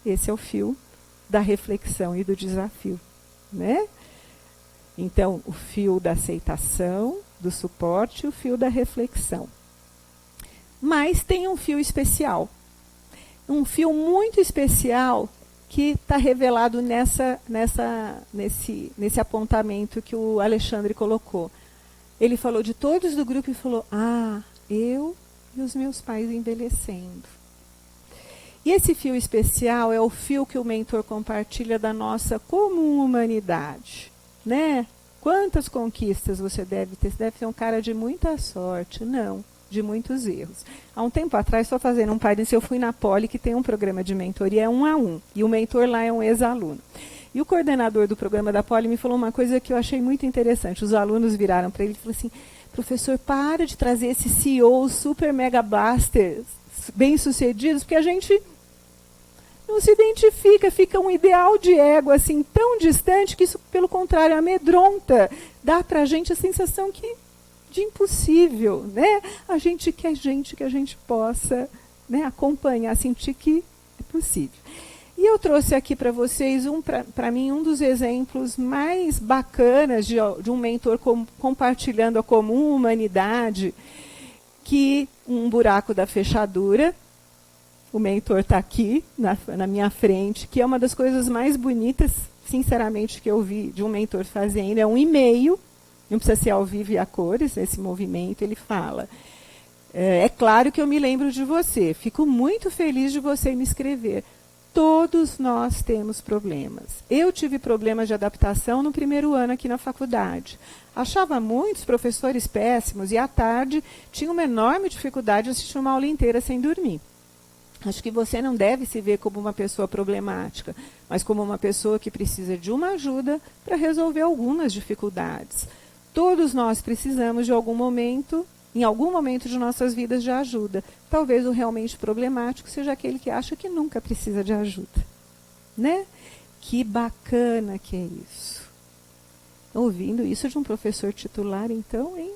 Speaker 1: esse é o fio da reflexão e do desafio, né? Então, o fio da aceitação, do suporte e o fio da reflexão. Mas tem um fio especial. Um fio muito especial que está revelado nesse apontamento que o Alexandre colocou. Ele falou de todos do grupo e falou, eu e os meus pais envelhecendo. E esse fio especial é o fio que o mentor compartilha da nossa comum humanidade, né? Quantas conquistas você deve ter? Você deve ser um cara de muita sorte. Não, de muitos erros. Há um tempo atrás, só fazendo um parênteses, eu fui na Poli, que tem um programa de mentoria 1 a 1, e o mentor lá é um ex-aluno. E o coordenador do programa da Poli me falou uma coisa que eu achei muito interessante. Os alunos viraram para ele e falaram assim, professor, para de trazer esses CEOs super mega blasters bem-sucedidos, porque a gente não se identifica, fica um ideal de ego assim tão distante que isso, pelo contrário, amedronta. Dá para a gente a sensação de impossível, né? A gente quer gente que a gente possa, né, acompanhar, sentir que é possível. E eu trouxe aqui para vocês, para mim, um dos exemplos mais bacanas de um mentor compartilhando a comum humanidade, que um buraco da fechadura. O mentor está aqui, na minha frente, que é uma das coisas mais bonitas, sinceramente, que eu vi de um mentor fazendo. É um e-mail, não precisa ser ao vivo e a cores, esse movimento, ele fala, é claro que eu me lembro de você, fico muito feliz de você me escrever. Todos nós temos problemas. Eu tive problemas de adaptação no primeiro ano aqui na faculdade. Achava muitos professores péssimos e, à tarde, tinha uma enorme dificuldade de assistir uma aula inteira sem dormir. Acho que você não deve se ver como uma pessoa problemática, mas como uma pessoa que precisa de uma ajuda para resolver algumas dificuldades. Todos nós precisamos, de algum momento, em algum momento de nossas vidas, de ajuda. Talvez o realmente problemático seja aquele que acha que nunca precisa de ajuda. Né? Que bacana que é isso. Ouvindo isso de um professor titular, então, hein?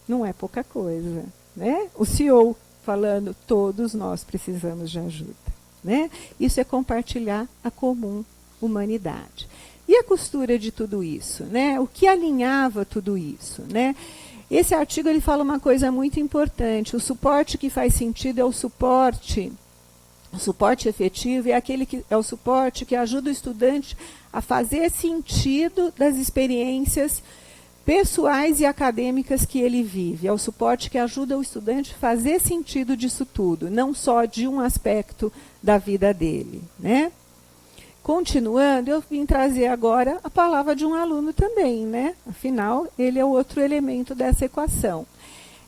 Speaker 1: Não é pouca coisa. Né? O CEO falando, todos nós precisamos de ajuda. Né? Isso é compartilhar a comum humanidade. E a costura de tudo isso? Né? O que alinhava tudo isso? Né? Esse artigo ele fala uma coisa muito importante. O suporte que faz sentido é o suporte efetivo é aquele que é o suporte que ajuda o estudante a fazer sentido das experiências pessoais e acadêmicas que ele vive. É o suporte que ajuda o estudante a fazer sentido disso tudo, não só de um aspecto da vida dele. Né? Continuando, eu vim trazer agora a palavra de um aluno também, né? Afinal, ele é o outro elemento dessa equação.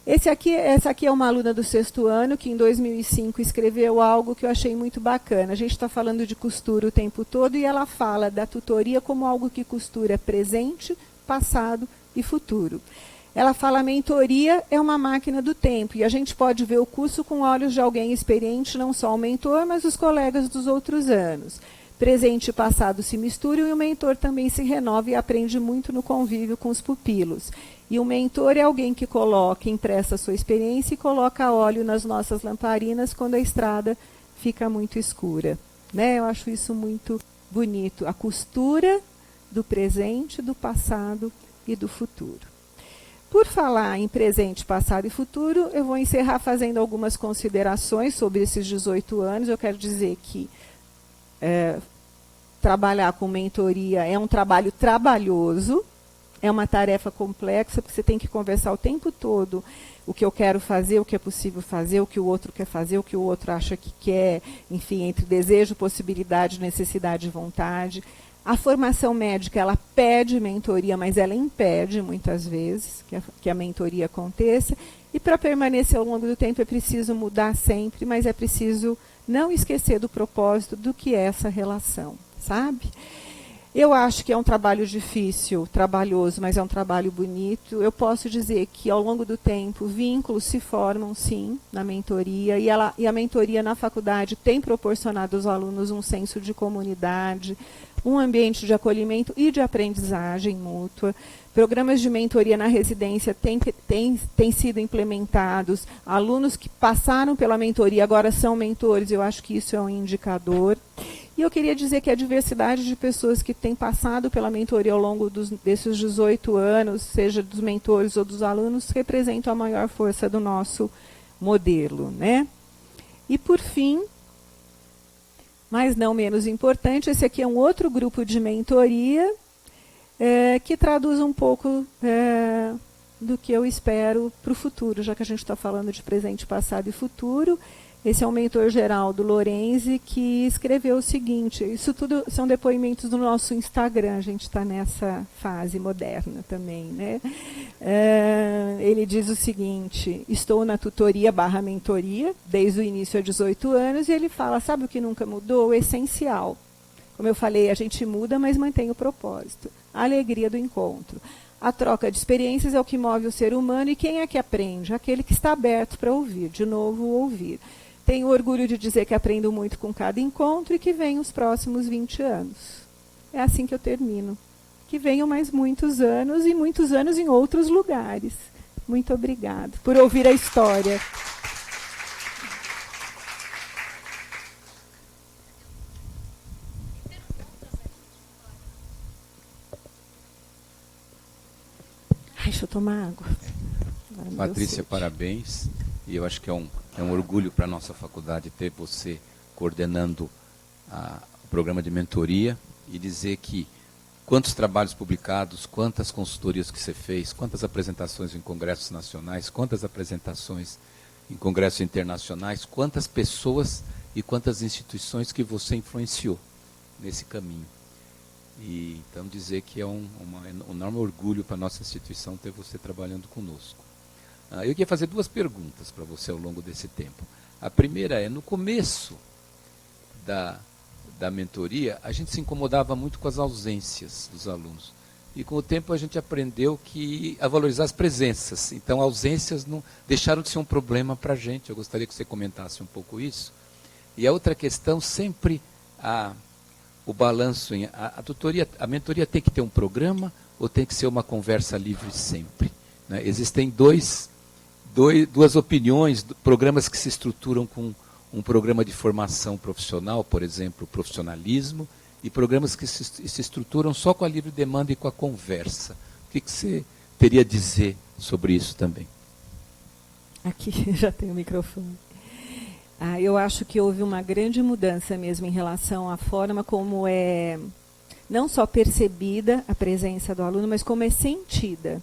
Speaker 1: Essa aqui é uma aluna do 6º ano, que em 2005 escreveu algo que eu achei muito bacana. A gente está falando de costura o tempo todo e ela fala da tutoria como algo que costura presente, passado e futuro. Ela fala, a mentoria é uma máquina do tempo, e a gente pode ver o curso com olhos de alguém experiente, não só o mentor, mas os colegas dos outros anos. Presente e passado se misturam e o mentor também se renova e aprende muito no convívio com os pupilos. E o mentor é alguém que empresta a sua experiência e coloca óleo nas nossas lamparinas quando a estrada fica muito escura. Né? Eu acho isso muito bonito. A costura do presente, do passado e do futuro. Por falar em presente, passado e futuro, eu vou encerrar fazendo algumas considerações sobre esses 18 anos. Eu quero dizer que trabalhar com mentoria é um trabalho trabalhoso, é uma tarefa complexa, porque você tem que conversar o tempo todo o que eu quero fazer, o que é possível fazer, o que o outro quer fazer, o que o outro acha que quer, enfim, entre desejo, possibilidade, necessidade e vontade. A formação médica, ela pede mentoria, mas ela impede, muitas vezes, que a mentoria aconteça. E para permanecer ao longo do tempo é preciso mudar sempre, mas é preciso não esquecer do propósito do que é essa relação, sabe? Eu acho que é um trabalho difícil, trabalhoso, mas é um trabalho bonito. Eu posso dizer que, ao longo do tempo, vínculos se formam, sim, na mentoria. E a mentoria na faculdade tem proporcionado aos alunos um senso de comunidade, um ambiente de acolhimento e de aprendizagem mútua. Programas de mentoria na residência têm sido implementados. Alunos que passaram pela mentoria agora são mentores, eu acho que isso é um indicador. E eu queria dizer que a diversidade de pessoas que têm passado pela mentoria ao longo desses 18 anos, seja dos mentores ou dos alunos, representam a maior força do nosso modelo, né? E, por fim, mas não menos importante, esse aqui é um outro grupo de mentoria que traduz um pouco do que eu espero para o futuro, já que a gente está falando de presente, passado e futuro. Esse é o mentor Geraldo Lorenzi, que escreveu o seguinte, isso tudo são depoimentos do nosso Instagram, a gente está nessa fase moderna também, né? Ele diz o seguinte, estou na tutoria/mentoria, desde o início há 18 anos, e ele fala, sabe o que nunca mudou? O essencial. Como eu falei, a gente muda, mas mantém o propósito. A alegria do encontro. A troca de experiências é o que move o ser humano, e quem é que aprende? Aquele que está aberto para ouvir, de novo ouvir. Tenho orgulho de dizer que aprendo muito com cada encontro e que venham os próximos 20 anos. É assim que eu termino. Que venham mais muitos anos e muitos anos em outros lugares. Muito obrigada por ouvir a história. Ai, deixa eu tomar água.
Speaker 2: Patrícia, parabéns. E eu acho que é um orgulho para a nossa faculdade ter você coordenando o programa de mentoria e dizer que quantos trabalhos publicados, quantas consultorias que você fez, quantas apresentações em congressos nacionais, quantas apresentações em congressos internacionais, quantas pessoas e quantas instituições que você influenciou nesse caminho. E então dizer que é um enorme orgulho para a nossa instituição ter você trabalhando conosco. Eu queria fazer duas perguntas para você ao longo desse tempo. A primeira é, no começo da mentoria, a gente se incomodava muito com as ausências dos alunos. E com o tempo a gente aprendeu a valorizar as presenças. Então, ausências não deixaram de ser um problema para a gente. Eu gostaria que você comentasse um pouco isso. E a outra questão, sempre o balanço, a mentoria tem que ter um programa ou tem que ser uma conversa livre sempre? Né? Existem duas opiniões, programas que se estruturam com um programa de formação profissional, por exemplo, profissionalismo, e programas que se estruturam só com a livre demanda e com a conversa. O que você teria a dizer sobre isso também?
Speaker 1: Aqui já tem o microfone. Eu acho que houve uma grande mudança mesmo em relação à forma como é não só percebida a presença do aluno, mas como é sentida.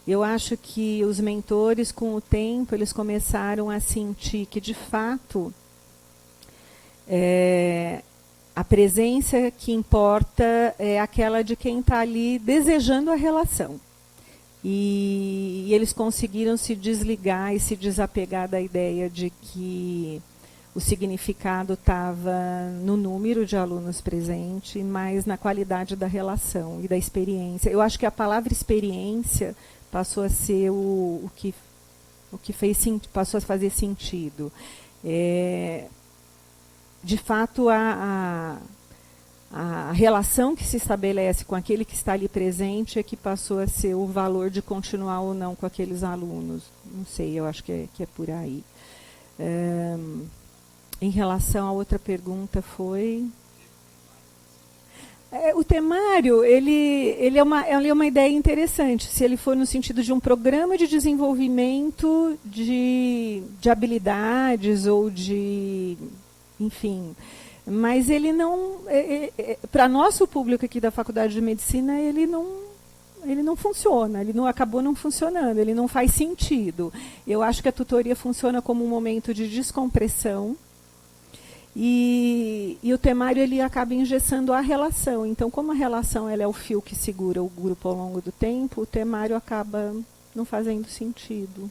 Speaker 1: Eu acho que os mentores, com o tempo, eles começaram a sentir que, de fato, a presença que importa é aquela de quem está ali desejando a relação. E eles conseguiram se desligar e se desapegar da ideia de que o significado estava no número de alunos presentes, mas na qualidade da relação e da experiência. Eu acho que a palavra experiência passou a ser o que passou a fazer sentido. De fato, a relação que se estabelece com aquele que está ali presente é que passou a ser o valor de continuar ou não com aqueles alunos. Não sei, eu acho que é por aí. Em relação à outra pergunta foi... O temário, ele é uma ideia interessante, se ele for no sentido de um programa de desenvolvimento de habilidades ou de... enfim, mas ele não... para nosso público aqui da Faculdade de Medicina, ele não funciona, acabou não funcionando, ele não faz sentido. Eu acho que a tutoria funciona como um momento de descompressão, e o temário ele acaba engessando a relação. Então, como a relação ela é o fio que segura o grupo ao longo do tempo, o temário acaba não fazendo sentido.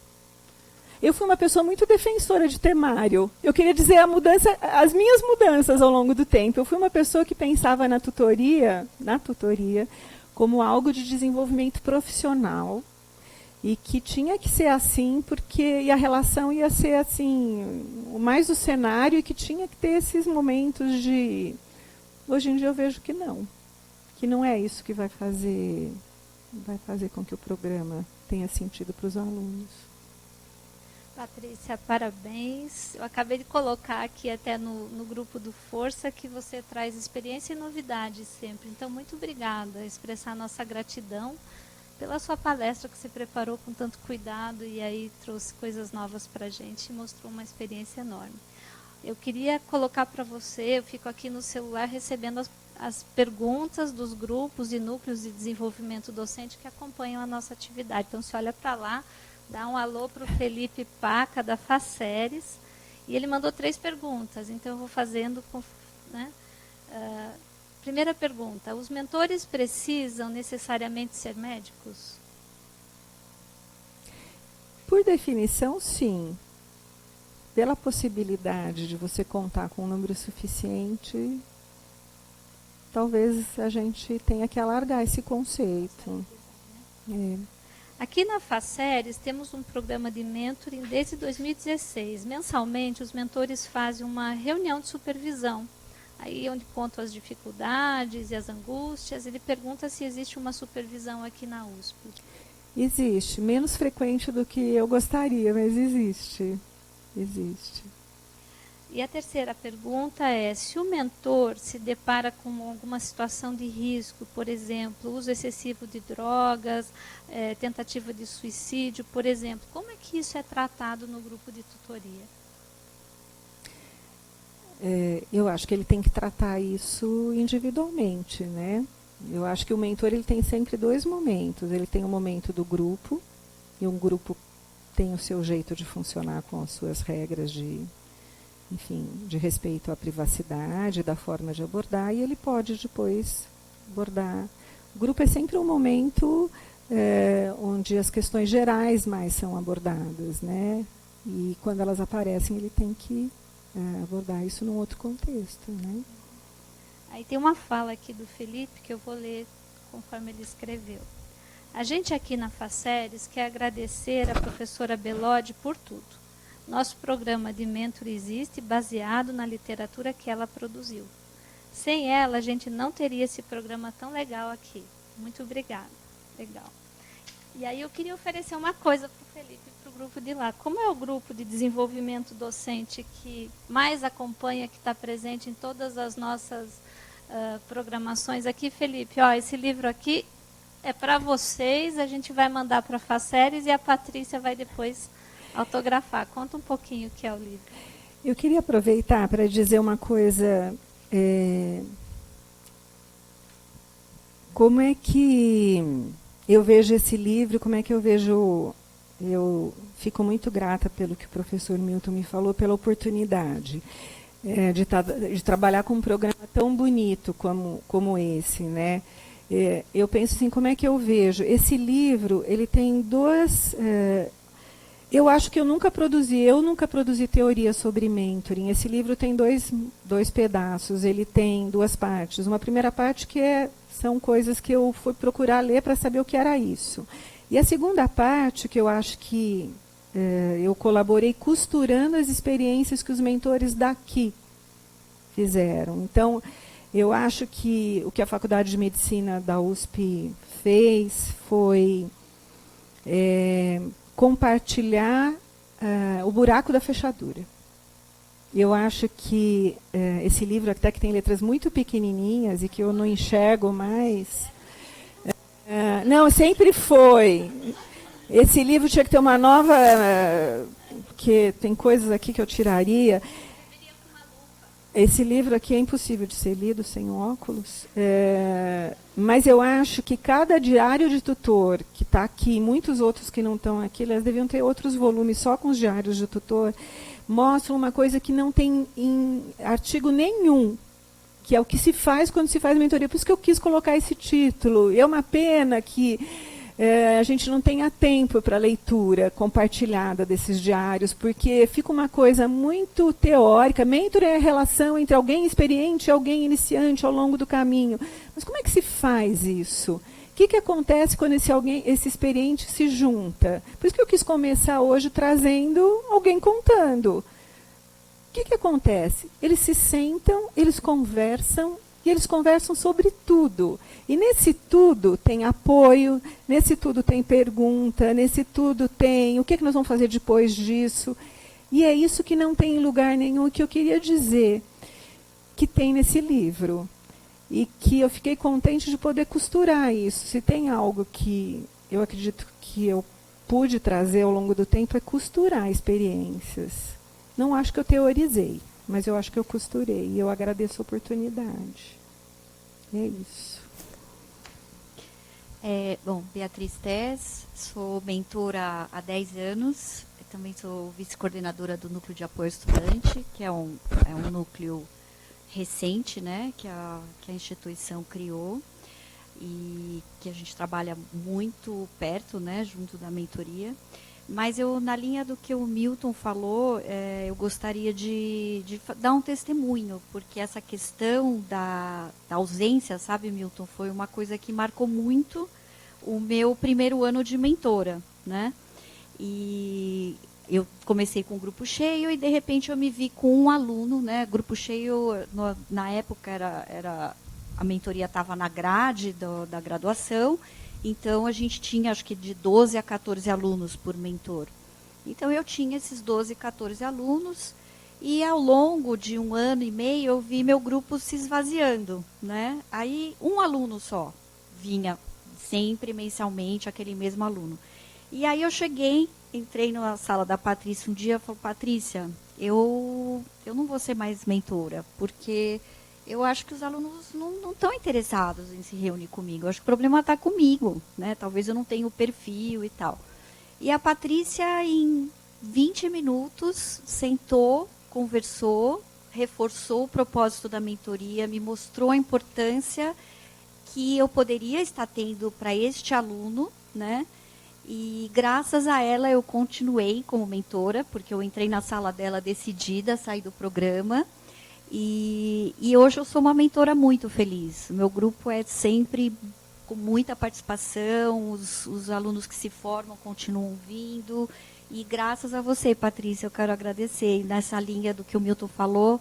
Speaker 1: Eu fui uma pessoa muito defensora de temário. Eu queria dizer as minhas mudanças ao longo do tempo. Eu fui uma pessoa que pensava na tutoria, como algo de desenvolvimento profissional, e que tinha que ser assim, e a relação ia ser assim, mais o cenário, e que tinha que ter esses momentos de Hoje em dia eu vejo que não é isso que vai fazer com que o programa tenha sentido para os alunos.
Speaker 3: Patrícia, parabéns. Eu acabei de colocar aqui até no grupo do Força que você traz experiência e novidade sempre. Então, muito obrigada. Expressar nossa gratidão pela sua palestra que você preparou com tanto cuidado e aí trouxe coisas novas para a gente e mostrou uma experiência enorme. Eu queria colocar para você, eu fico aqui no celular recebendo as perguntas dos grupos e núcleos de desenvolvimento docente que acompanham a nossa atividade. Então, você olha para lá, dá um alô para o Felipe Paca, da Faceres, e ele mandou 3 perguntas, então eu vou fazendo, né? Primeira pergunta, os mentores precisam necessariamente ser médicos?
Speaker 1: Por definição, sim. Pela possibilidade de você contar com um número suficiente, talvez a gente tenha que alargar esse conceito.
Speaker 3: Aqui na Faceres temos um programa de mentoring desde 2016. Mensalmente, os mentores fazem uma reunião de supervisão. Aí onde contam as dificuldades e as angústias, ele pergunta se existe uma supervisão aqui na USP.
Speaker 1: Existe, menos frequente do que eu gostaria, mas existe. Existe.
Speaker 3: E a terceira pergunta é, se o mentor se depara com alguma situação de risco, por exemplo, uso excessivo de drogas, tentativa de suicídio, por exemplo, como é que isso é tratado no grupo de tutoria?
Speaker 1: Eu acho que ele tem que tratar isso individualmente, né? Eu acho que o mentor ele tem sempre 2 momentos. Ele tem o momento do grupo, e um grupo tem o seu jeito de funcionar com as suas regras de respeito à privacidade, da forma de abordar, e ele pode depois abordar. O grupo é sempre um momento onde as questões gerais mais são abordadas, né? E quando elas aparecem, ele tem que abordar isso num outro contexto, né?
Speaker 3: Aí tem uma fala aqui do Felipe que eu vou ler conforme ele escreveu. A gente aqui na Faceres quer agradecer à professora Belode por tudo. Nosso programa de mentor existe baseado na literatura que ela produziu. Sem ela, a gente não teria esse programa tão legal aqui. Muito obrigada. Legal. E aí eu queria oferecer uma coisa para o Felipe e para o grupo de lá. Como é o grupo de desenvolvimento docente que mais acompanha, que está presente em todas as nossas programações aqui, Felipe, esse livro aqui é para vocês, a gente vai mandar para a Faceres e a Patrícia vai depois autografar. Conta um pouquinho o que é o livro.
Speaker 1: Eu queria aproveitar para dizer uma coisa. Como é que eu vejo esse livro, como é que eu vejo... Eu fico muito grata pelo que o professor Milton me falou, pela oportunidade de trabalhar com um programa tão bonito como esse, né? Eu penso assim, como é que eu vejo? Esse livro, ele tem 2... eu acho que eu nunca produzi teoria sobre mentoring. Esse livro tem dois pedaços, ele tem 2 partes. Uma primeira parte que são coisas que eu fui procurar ler para saber o que era isso. E a segunda parte, que eu acho que eu colaborei costurando as experiências que os mentores daqui fizeram. Então, eu acho que o que a Faculdade de Medicina da USP fez foi compartilhar o buraco da fechadura. Eu acho que esse livro, até que tem letras muito pequenininhas e que eu não enxergo mais... não, sempre foi. Esse livro tinha que ter uma nova... que tem coisas aqui que eu tiraria. Esse livro aqui é impossível de ser lido sem óculos. Mas eu acho que cada diário de tutor que está aqui, muitos outros que não estão aqui, eles deviam ter outros volumes só com os diários de tutor, mostram uma coisa que não tem em artigo nenhum, que é o que se faz quando se faz mentoria. Por isso que eu quis colocar esse título. É uma pena que a gente não tenha tempo para a leitura compartilhada desses diários, porque fica uma coisa muito teórica. Mentor é a relação entre alguém experiente e alguém iniciante ao longo do caminho. Mas como é que se faz isso? O que acontece quando esse experiente se junta? Por isso que eu quis começar hoje trazendo alguém contando. O que acontece? Eles se sentam, eles conversam E eles conversam sobre tudo. E nesse tudo tem apoio, nesse tudo tem pergunta, nesse tudo tem o que nós vamos fazer depois disso. E é isso que não tem em lugar nenhum, que eu queria dizer que tem nesse livro. E que eu fiquei contente de poder costurar isso. Se tem algo que eu acredito que eu pude trazer ao longo do tempo, é costurar experiências. Não acho que eu teorizei, mas eu acho que eu costurei. E eu agradeço a oportunidade. É isso.
Speaker 4: Bom, Beatriz Tess, sou mentora há 10 anos. Também sou vice-coordenadora do Núcleo de Apoio ao Estudante, que é um núcleo recente, né, que a instituição criou e que a gente trabalha muito perto, né, junto da mentoria. Mas na linha do que o Milton falou, eu gostaria de dar um testemunho, porque essa questão da ausência, sabe, Milton, foi uma coisa que marcou muito o meu primeiro ano de mentora, né? E eu comecei com um grupo cheio e, de repente, eu me vi com um aluno, né? Grupo cheio, na época, a mentoria estava na grade da graduação, então a gente tinha, acho que, de 12 a 14 alunos por mentor. Então, eu tinha esses 12, 14 alunos e, ao longo de 1 ano e meio, eu vi meu grupo se esvaziando, né? Aí, um aluno só vinha sempre, mensalmente, aquele mesmo aluno. E aí eu entrei na sala da Patrícia um dia e falei, Patrícia, eu não vou ser mais mentora, porque eu acho que os alunos não estão interessados em se reunir comigo. Eu acho que o problema está comigo, né? Talvez eu não tenha o perfil e tal. E a Patrícia, em 20 minutos, sentou, conversou, reforçou o propósito da mentoria, me mostrou a importância que eu poderia estar tendo para este aluno, né? E graças a ela eu continuei como mentora, porque eu entrei na sala dela decidida a sair do programa. E hoje eu sou uma mentora muito feliz. O meu grupo é sempre com muita participação, os alunos que se formam continuam vindo. E graças a você, Patrícia, eu quero agradecer. E nessa linha do que o Milton falou,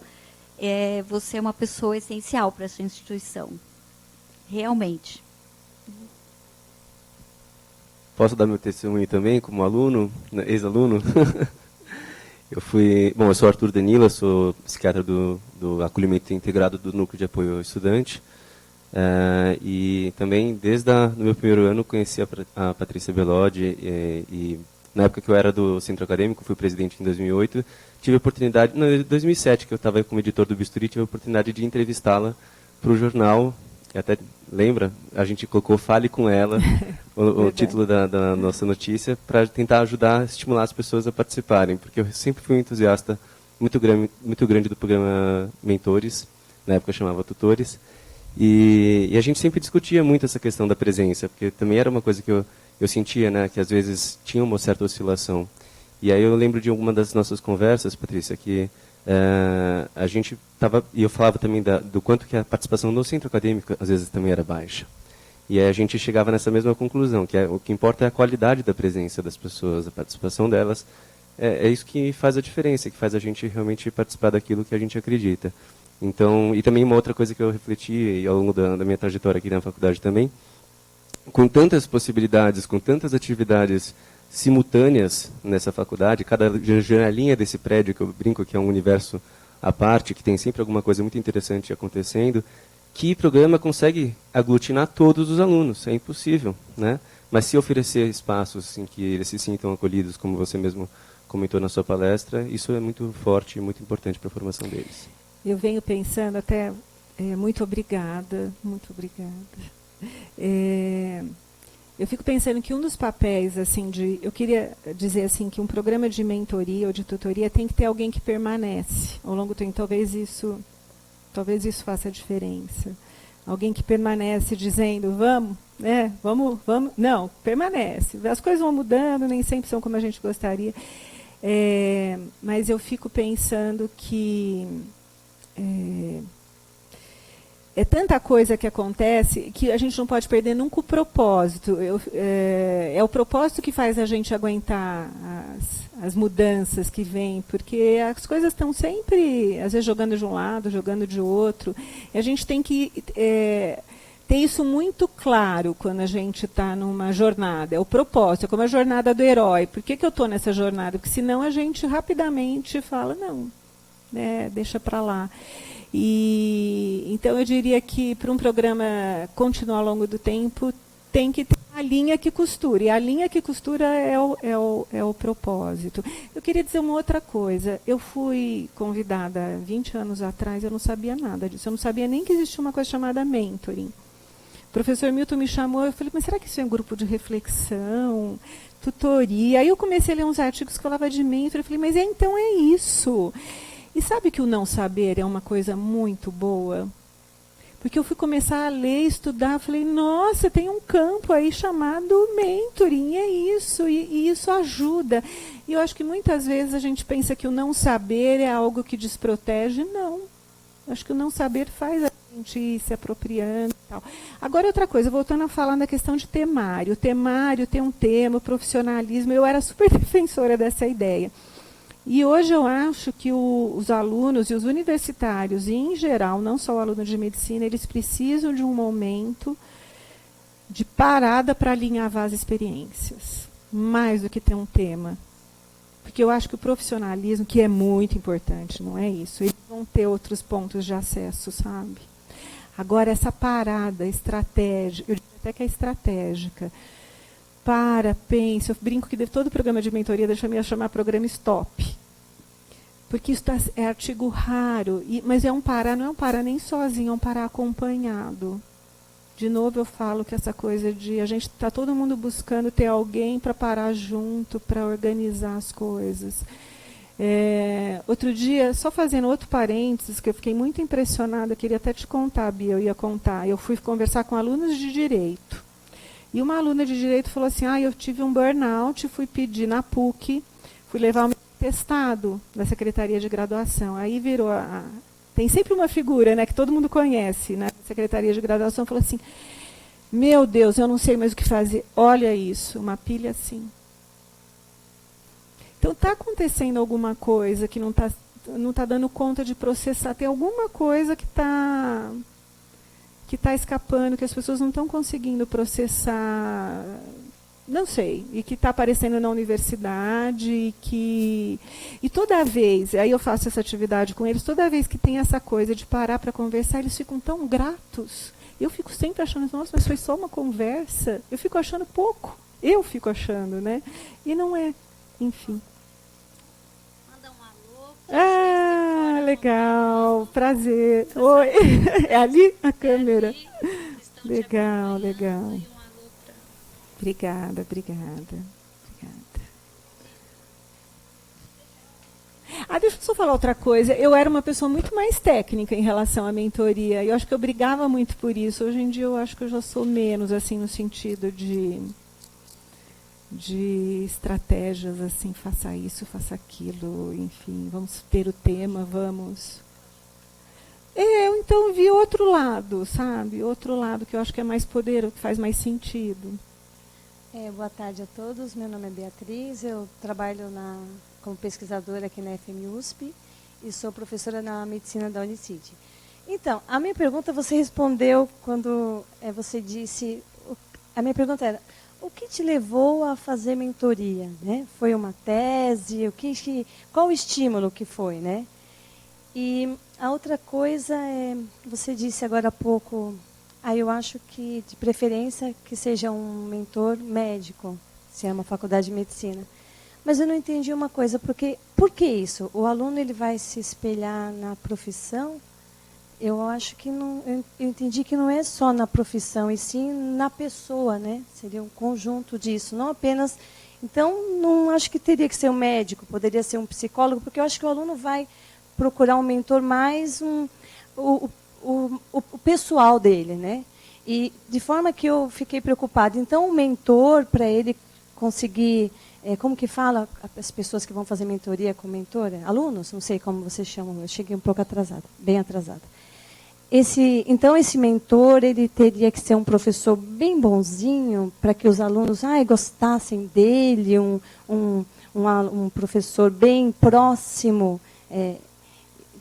Speaker 4: você é uma pessoa essencial para essa instituição. Realmente.
Speaker 5: Posso dar meu testemunho também, como aluno, ex-aluno? Eu sou Arthur Danila, sou psiquiatra do acolhimento integrado do Núcleo de Apoio ao Estudante. E também, desde o meu primeiro ano, conheci a Patrícia Bellodi. E na época que eu era do centro acadêmico, fui presidente em 2008, tive a oportunidade, em 2007, que eu estava como editor do Bisturi, tive a oportunidade de entrevistá-la para o jornal. Até lembra, a gente colocou Fale com Ela, o título da nossa notícia, para tentar ajudar, estimular as pessoas a participarem, porque eu sempre fui um entusiasta muito grande do programa Mentores, na época eu chamava Tutores, e a gente sempre discutia muito essa questão da presença, porque também era uma coisa que eu sentia, né, que às vezes tinha uma certa oscilação. E aí eu lembro de alguma das nossas conversas, Patrícia, que a gente estava, e eu falava também do quanto que a participação no centro acadêmico às vezes também era baixa. E aí a gente chegava nessa mesma conclusão, que o que importa é a qualidade da presença das pessoas, a participação delas. É isso que faz a diferença, que faz a gente realmente participar daquilo que a gente acredita. Então, e também uma outra coisa que eu refleti ao longo da minha trajetória aqui na faculdade também, com tantas possibilidades, com tantas atividades simultâneas nessa faculdade, cada janelinha desse prédio, que eu brinco que é um universo à parte, que tem sempre alguma coisa muito interessante acontecendo, que programa consegue aglutinar todos os alunos? É impossível, né? Mas se oferecer espaços em que eles se sintam acolhidos, como você mesmo comentou na sua palestra, isso é muito forte e muito importante para a formação deles.
Speaker 1: Eu venho pensando até... muito obrigada, muito obrigada. Eu fico pensando que um dos papéis, assim, eu queria dizer assim, que um programa de mentoria ou de tutoria tem que ter alguém que permanece ao longo do tempo. Talvez isso faça a diferença. Alguém que permanece dizendo, vamos, né, vamos. Não, permanece. As coisas vão mudando, nem sempre são como a gente gostaria. Mas eu fico pensando que... É tanta coisa que acontece que a gente não pode perder nunca o propósito. É o propósito que faz a gente aguentar as mudanças que vêm, porque as coisas estão sempre, às vezes, jogando de um lado, jogando de outro. E a gente tem que ter isso muito claro quando a gente está numa jornada. É o propósito, é como a jornada do herói. Por que eu estou nessa jornada? Porque senão a gente rapidamente fala, não, deixa para lá. E então eu diria que para um programa continuar ao longo do tempo, tem que ter a linha que costura. E a linha que costura é o propósito. Eu queria dizer uma outra coisa. Eu fui convidada 20 anos atrás, eu não sabia nada disso. Eu não sabia nem que existia uma coisa chamada mentoring. O professor Milton me chamou, eu falei, mas será que isso é um grupo de reflexão, tutoria? Aí eu comecei a ler uns artigos que falavam de mentoring. Eu falei, mas então é isso. E sabe que o não saber é uma coisa muito boa? Porque eu fui começar a ler, estudar, falei, nossa, tem um campo aí chamado mentoring, é isso, e isso ajuda. E eu acho que muitas vezes a gente pensa que o não saber é algo que desprotege. Não. Eu acho que o não saber faz a gente ir se apropriando e tal. Agora, outra coisa, voltando a falar na questão de temário. O temário tem um tema, o profissionalismo, eu era super defensora dessa ideia. E hoje eu acho que os alunos e os universitários, e em geral, não só o aluno de medicina, eles precisam de um momento de parada para alinhavar as experiências, mais do que ter um tema. Porque eu acho que o profissionalismo, que é muito importante, não é isso, eles vão ter outros pontos de acesso, sabe? Agora, essa parada estratégica, eu diria até que é estratégica, pense, eu brinco que todo programa de mentoria deixa eu chamar programa stop. Porque isso é artigo raro, mas é um parar, não é um parar nem sozinho, é um parar acompanhado. De novo eu falo que essa coisa de a gente está todo mundo buscando ter alguém para parar junto, para organizar as coisas. Outro dia, só fazendo outro parênteses, que eu fiquei muito impressionada, queria até te contar, Bia, eu ia contar. Eu fui conversar com alunos de direito. E uma aluna de direito falou assim, eu tive um burnout, fui pedir na PUC, fui levar o meu atestado da Secretaria de Graduação. Aí virou tem sempre uma figura, né, que todo mundo conhece, né, da Secretaria de Graduação, falou assim, meu Deus, eu não sei mais o que fazer. Olha isso, uma pilha assim. Então, está acontecendo alguma coisa que não está dando conta de processar. Tem alguma coisa que está escapando, que as pessoas não estão conseguindo processar, não sei, e que está aparecendo na universidade, e toda vez, aí eu faço essa atividade com eles, toda vez que tem essa coisa de parar para conversar, eles ficam tão gratos. Eu fico sempre achando, nossa, mas foi só uma conversa. Eu fico achando pouco. Eu fico achando, né? E não é, enfim.
Speaker 3: Manda um alô.
Speaker 1: Legal, prazer. Oi, é ali a câmera?
Speaker 3: Ali,
Speaker 1: legal.
Speaker 3: Um alô
Speaker 1: Obrigada. Deixa eu só falar outra coisa. Eu era uma pessoa muito mais técnica em relação à mentoria. Eu acho que eu brigava muito por isso. Hoje em dia eu acho que eu já sou menos, assim, no sentido de estratégias, assim, faça isso, faça aquilo, enfim, vamos ter o tema, vamos... Eu, então, vi outro lado, sabe? Outro lado que eu acho que é mais poderoso, que faz mais sentido.
Speaker 6: Boa tarde a todos, meu nome é Beatriz, eu trabalho como pesquisadora aqui na FMUSP e sou professora na medicina da Unicid. Então, a minha pergunta você respondeu quando você disse... A minha pergunta era, o que te levou a fazer mentoria? Né? Foi uma tese? Qual o estímulo que foi? Né? E a outra coisa é, você disse agora há pouco, eu acho que de preferência que seja um mentor médico, se é uma faculdade de medicina. Mas eu não entendi uma coisa, porque por que isso? O aluno ele vai se espelhar na profissão? Eu acho que não, eu entendi que não é só na profissão, e sim na pessoa, né? Seria um conjunto disso, não apenas... Então, não acho que teria que ser um médico, poderia ser um psicólogo, porque eu acho que o aluno vai procurar um mentor mais o pessoal dele, né? E de forma que eu fiquei preocupada. Então, o mentor, para ele conseguir... como que fala as pessoas que vão fazer mentoria com mentora? Alunos? Não sei como vocês chamam, eu cheguei um pouco atrasada, bem atrasada. Então, esse mentor, ele teria que ser um professor bem bonzinho para que os alunos gostassem dele, um um professor bem próximo.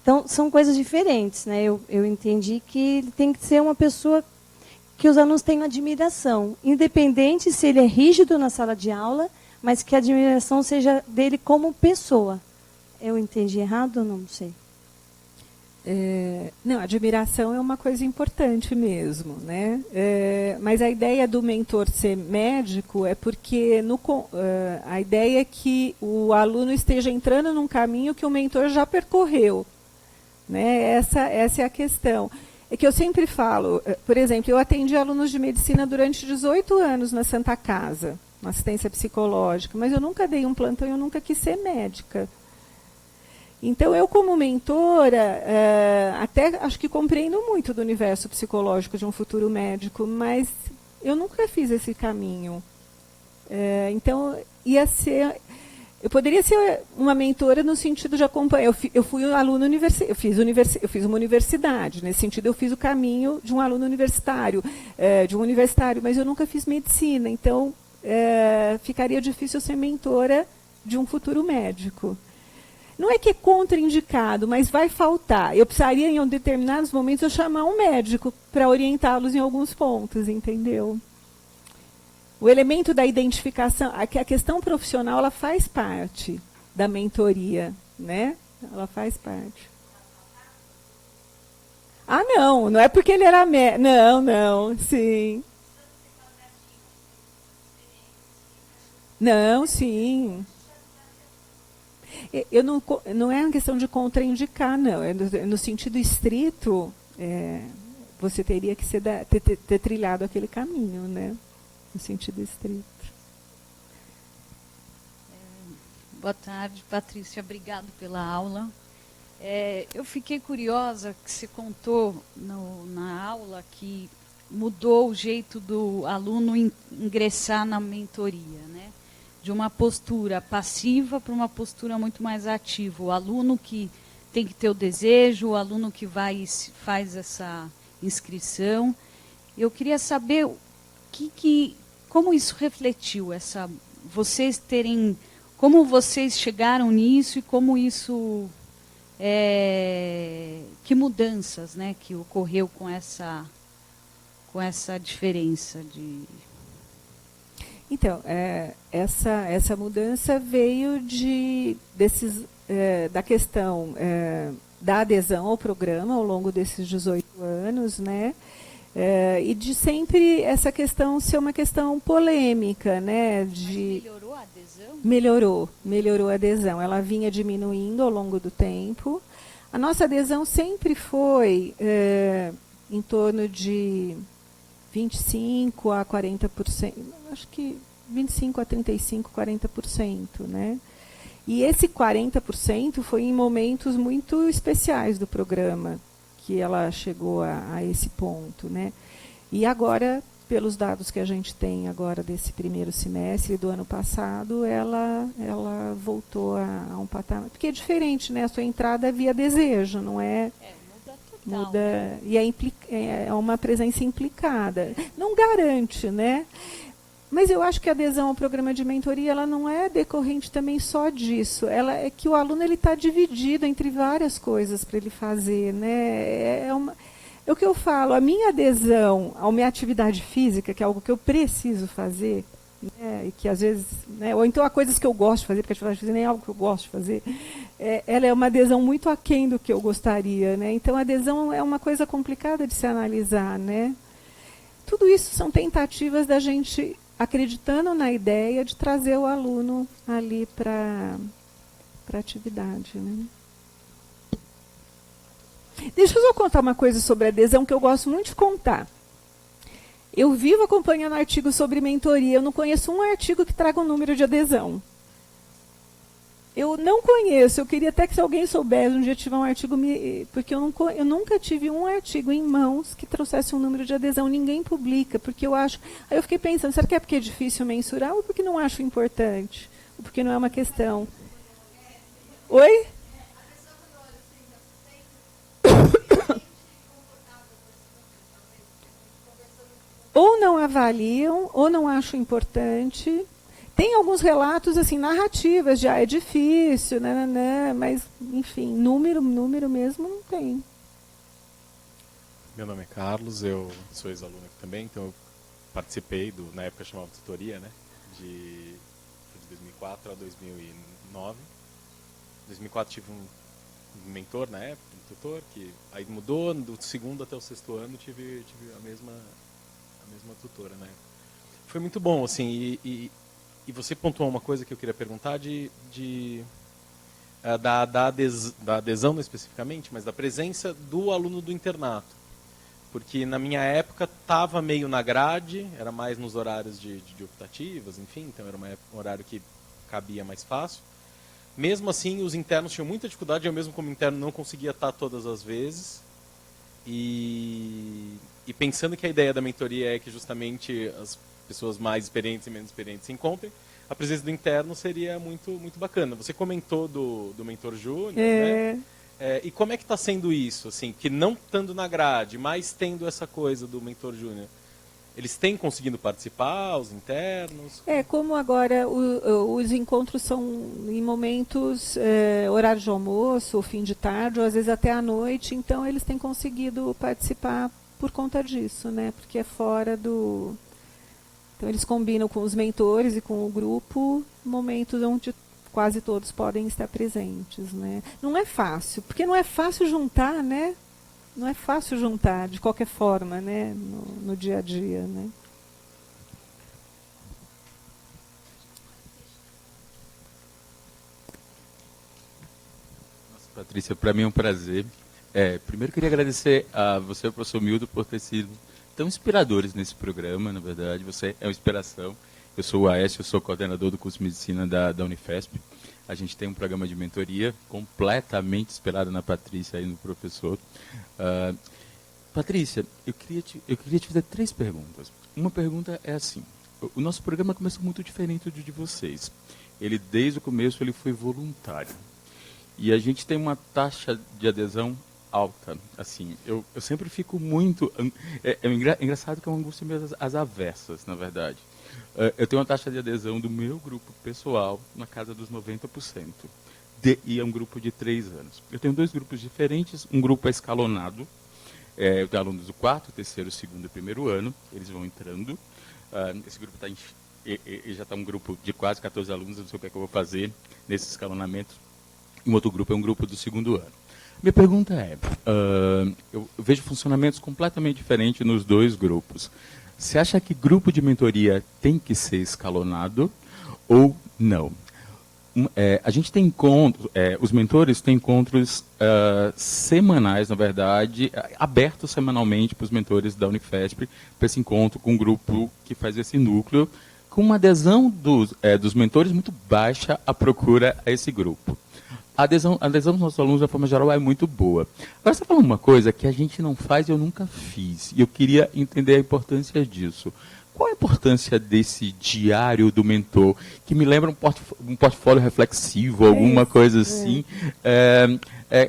Speaker 6: Então, são coisas diferentes, né? Eu entendi que ele tem que ser uma pessoa que os alunos tenham admiração, independente se ele é rígido na sala de aula, mas que a admiração seja dele como pessoa. Eu entendi errado ou não sei?
Speaker 1: Não, admiração é uma coisa importante mesmo, né? Mas a ideia do mentor ser médico é porque a ideia é que o aluno esteja entrando num caminho que o mentor já percorreu, né? Essa é a questão. É que eu sempre falo, por exemplo, eu atendi alunos de medicina durante 18 anos na Santa Casa, na assistência psicológica, mas eu nunca dei um plantão, eu nunca quis ser médica. Então, eu como mentora, até acho que compreendo muito do universo psicológico de um futuro médico, mas eu nunca fiz esse caminho. Então, eu poderia ser uma mentora no sentido de acompanhar. Eu fui um aluno universitário, eu fiz uma universidade, nesse sentido eu fiz o caminho de um aluno universitário, mas eu nunca fiz medicina, então ficaria difícil ser mentora de um futuro médico. Não é que é contraindicado, mas vai faltar. Eu precisaria, em determinados momentos, eu chamar um médico para orientá-los em alguns pontos, entendeu? O elemento da identificação, a questão profissional, ela faz parte da mentoria, né? Ela faz parte. Ah, não é porque ele era médico. Não, sim. Não, sim. Não é uma questão de contraindicar, não. No sentido estrito, você teria que ter trilhado aquele caminho, né? No sentido estrito.
Speaker 7: Boa tarde, Patrícia. Obrigado pela aula. Eu fiquei curiosa que você contou na aula que mudou o jeito do aluno ingressar na mentoria, né? De uma postura passiva para uma postura muito mais ativa. O aluno que tem que ter o desejo, o aluno que faz essa inscrição. Eu queria saber como isso refletiu, como vocês chegaram nisso e como isso, que mudanças, né, que ocorreu com essa diferença de...
Speaker 1: Então, essa mudança veio da questão da adesão ao programa ao longo desses 18 anos, né? E de sempre essa questão ser uma questão polêmica, né?
Speaker 7: Mas melhorou a adesão?
Speaker 1: Melhorou a adesão. Ela vinha diminuindo ao longo do tempo. A nossa adesão sempre foi em torno de 25% a 40%, acho que 25% a 35%, 40%, né? E esse 40% foi em momentos muito especiais do programa que ela chegou a esse ponto, né? E agora, pelos dados que a gente tem agora desse primeiro semestre do ano passado, ela voltou a um patamar. Porque é diferente, né? A sua entrada é via desejo, não é... Muda, e é uma presença implicada. Não garante, né? Mas eu acho que a adesão ao programa de mentoria ela não é decorrente também só disso. Ela é que o aluno está dividido entre várias coisas para ele fazer, né? É o que eu falo, a minha adesão à minha atividade física, que é algo que eu preciso fazer, né, e que às vezes, né, ou então há coisas que eu gosto de fazer, porque a atividade física nem é algo que eu gosto de fazer, ela é uma adesão muito aquém do que eu gostaria, né? Então a adesão é uma coisa complicada de se analisar, né? Tudo isso são tentativas da gente, acreditando na ideia de trazer o aluno ali para a atividade, né? Deixa eu só contar uma coisa sobre adesão que eu gosto muito de contar. Eu vivo acompanhando artigos sobre mentoria. Eu não conheço um artigo que traga um número de adesão. Eu não conheço. Eu queria até que se alguém soubesse, um dia tiver um artigo... Porque eu nunca tive um artigo em mãos que trouxesse um número de adesão. Ninguém publica, porque eu acho... Aí eu fiquei pensando, será que é porque é difícil mensurar ou porque não acho importante? Ou porque não é uma questão? Oi? Ou não avaliam, ou não acham importante. Tem alguns relatos, assim, narrativas de, é difícil, nananã, mas, enfim, número mesmo não tem.
Speaker 8: Meu nome é Carlos, eu sou ex-aluno aqui também, então eu participei na época chamava tutoria, né? De 2004 a 2009. Em 2004 tive um mentor na época, um tutor, que aí mudou, do segundo até o sexto ano tive a mesma tutora, né? Foi muito bom, assim, e você pontuou uma coisa que eu queria perguntar da adesão, não especificamente, mas da presença do aluno do internato. Porque na minha época estava meio na grade, era mais nos horários de optativas, enfim, então era um horário que cabia mais fácil. Mesmo assim, os internos tinham muita dificuldade, eu mesmo como interno não conseguia estar todas as vezes. E pensando que a ideia da mentoria é que justamente as pessoas mais experientes e menos experientes se encontrem, a presença do interno seria muito, muito bacana. Você comentou do mentor júnior, né? E como é que está sendo isso, assim, que não estando na grade, mas tendo essa coisa do mentor júnior? Eles têm conseguido participar, os internos?
Speaker 1: Como agora os encontros são em momentos, horário de almoço, ou fim de tarde, ou às vezes até à noite, então eles têm conseguido participar por conta disso, né? Porque é fora do... Então eles combinam com os mentores e com o grupo momentos onde quase todos podem estar presentes, né? Não é fácil, porque não é fácil juntar, né? Não é fácil juntar, de qualquer forma, né? No dia a dia, né?
Speaker 2: Nossa, Patrícia, para mim é um prazer. Primeiro queria agradecer a você, ao professor Mildo, por ter sido tão inspiradores nesse programa, na verdade. Você é uma inspiração. Eu sou o Aécio, eu sou coordenador do curso de Medicina da Unifesp. A gente tem um programa de mentoria completamente inspirado na Patrícia e no professor. Patrícia, eu queria te fazer 3 perguntas. Uma pergunta é assim: o nosso programa começou muito diferente do de vocês. Ele, desde o começo, ele foi voluntário. E a gente tem uma taxa de adesão alta. Assim, eu sempre fico muito... É engraçado que é uma angústia meio às avessas, na verdade. Eu tenho uma taxa de adesão do meu grupo pessoal na casa dos 90%. E é um grupo de 3 anos. Eu tenho 2 grupos diferentes. Um grupo é escalonado. Eu tenho alunos do 4º, 3º, 2º e 1º ano. Eles vão entrando. Esse grupo já está um grupo de quase 14 alunos. Eu não sei o que é que eu vou fazer nesse escalonamento. E um outro grupo é um grupo do 2º ano. Minha pergunta é, eu vejo funcionamentos completamente diferentes nos 2 grupos. Você acha que grupo de mentoria tem que ser escalonado ou não? A gente tem encontros, os mentores têm encontros semanais, na verdade, abertos semanalmente para os mentores da Unifesp, para esse encontro com um grupo que faz esse núcleo, com uma adesão dos mentores muito baixa à procura a esse grupo. A adesão dos nossos alunos, de forma geral, é muito boa. Agora, você falou uma coisa que a gente não faz e eu nunca fiz. E eu queria entender a importância disso. Qual a importância desse diário do mentor, que me lembra um portfólio reflexivo, alguma coisa assim?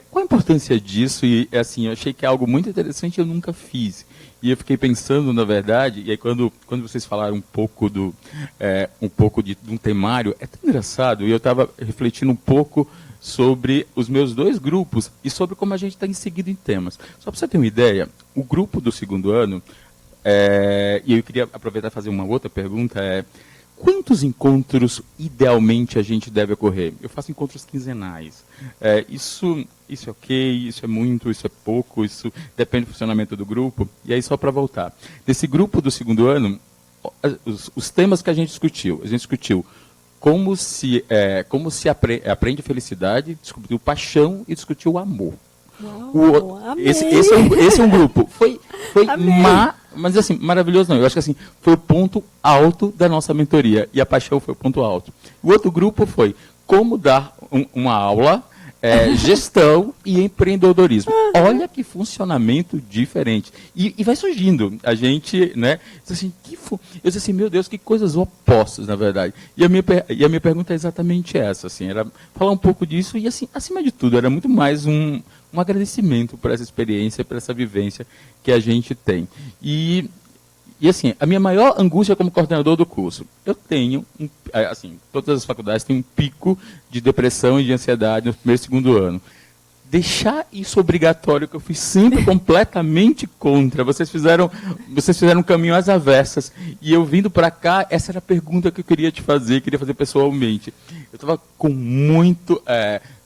Speaker 2: Qual a importância disso? E, assim, eu achei que é algo muito interessante e eu nunca fiz. E eu fiquei pensando, na verdade, e aí quando vocês falaram um pouco de um temário, é tão engraçado, e eu estava refletindo um pouco sobre os meus 2 grupos e sobre como a gente está seguido em temas. Só para você ter uma ideia, o grupo do 2º ano, e eu queria aproveitar e fazer uma outra pergunta, quantos encontros idealmente a gente deve ocorrer? Eu faço encontros quinzenais. Isso é ok, isso é muito, isso é pouco, isso depende do funcionamento do grupo. E aí, só para voltar. Nesse grupo do 2º ano, os temas que a gente discutiu como se aprende felicidade, discutiu paixão e discutiu o amor.
Speaker 1: Uau,
Speaker 2: Esse é um grupo. Foi mas assim, maravilhoso não. Eu acho que assim, foi o ponto alto da nossa mentoria. E a paixão foi o ponto alto. O outro grupo foi como dar uma aula, gestão e empreendedorismo. Olha que funcionamento diferente. E vai surgindo. A gente, né? Eu disse assim, meu Deus, que coisas opostas, na verdade. E a minha pergunta é exatamente essa. Assim, era falar um pouco disso e, assim, acima de tudo, era muito mais um agradecimento por essa experiência, por essa vivência que a gente tem. E
Speaker 9: E assim, a minha maior angústia como coordenador do curso, eu tenho, assim, todas as faculdades têm um pico de depressão e de ansiedade no primeiro e segundo ano. Deixar isso obrigatório, que eu fui sempre completamente contra. Vocês fizeram um caminho às avessas. E eu vindo para cá, essa era a pergunta que eu queria te fazer, queria fazer pessoalmente. Eu estava com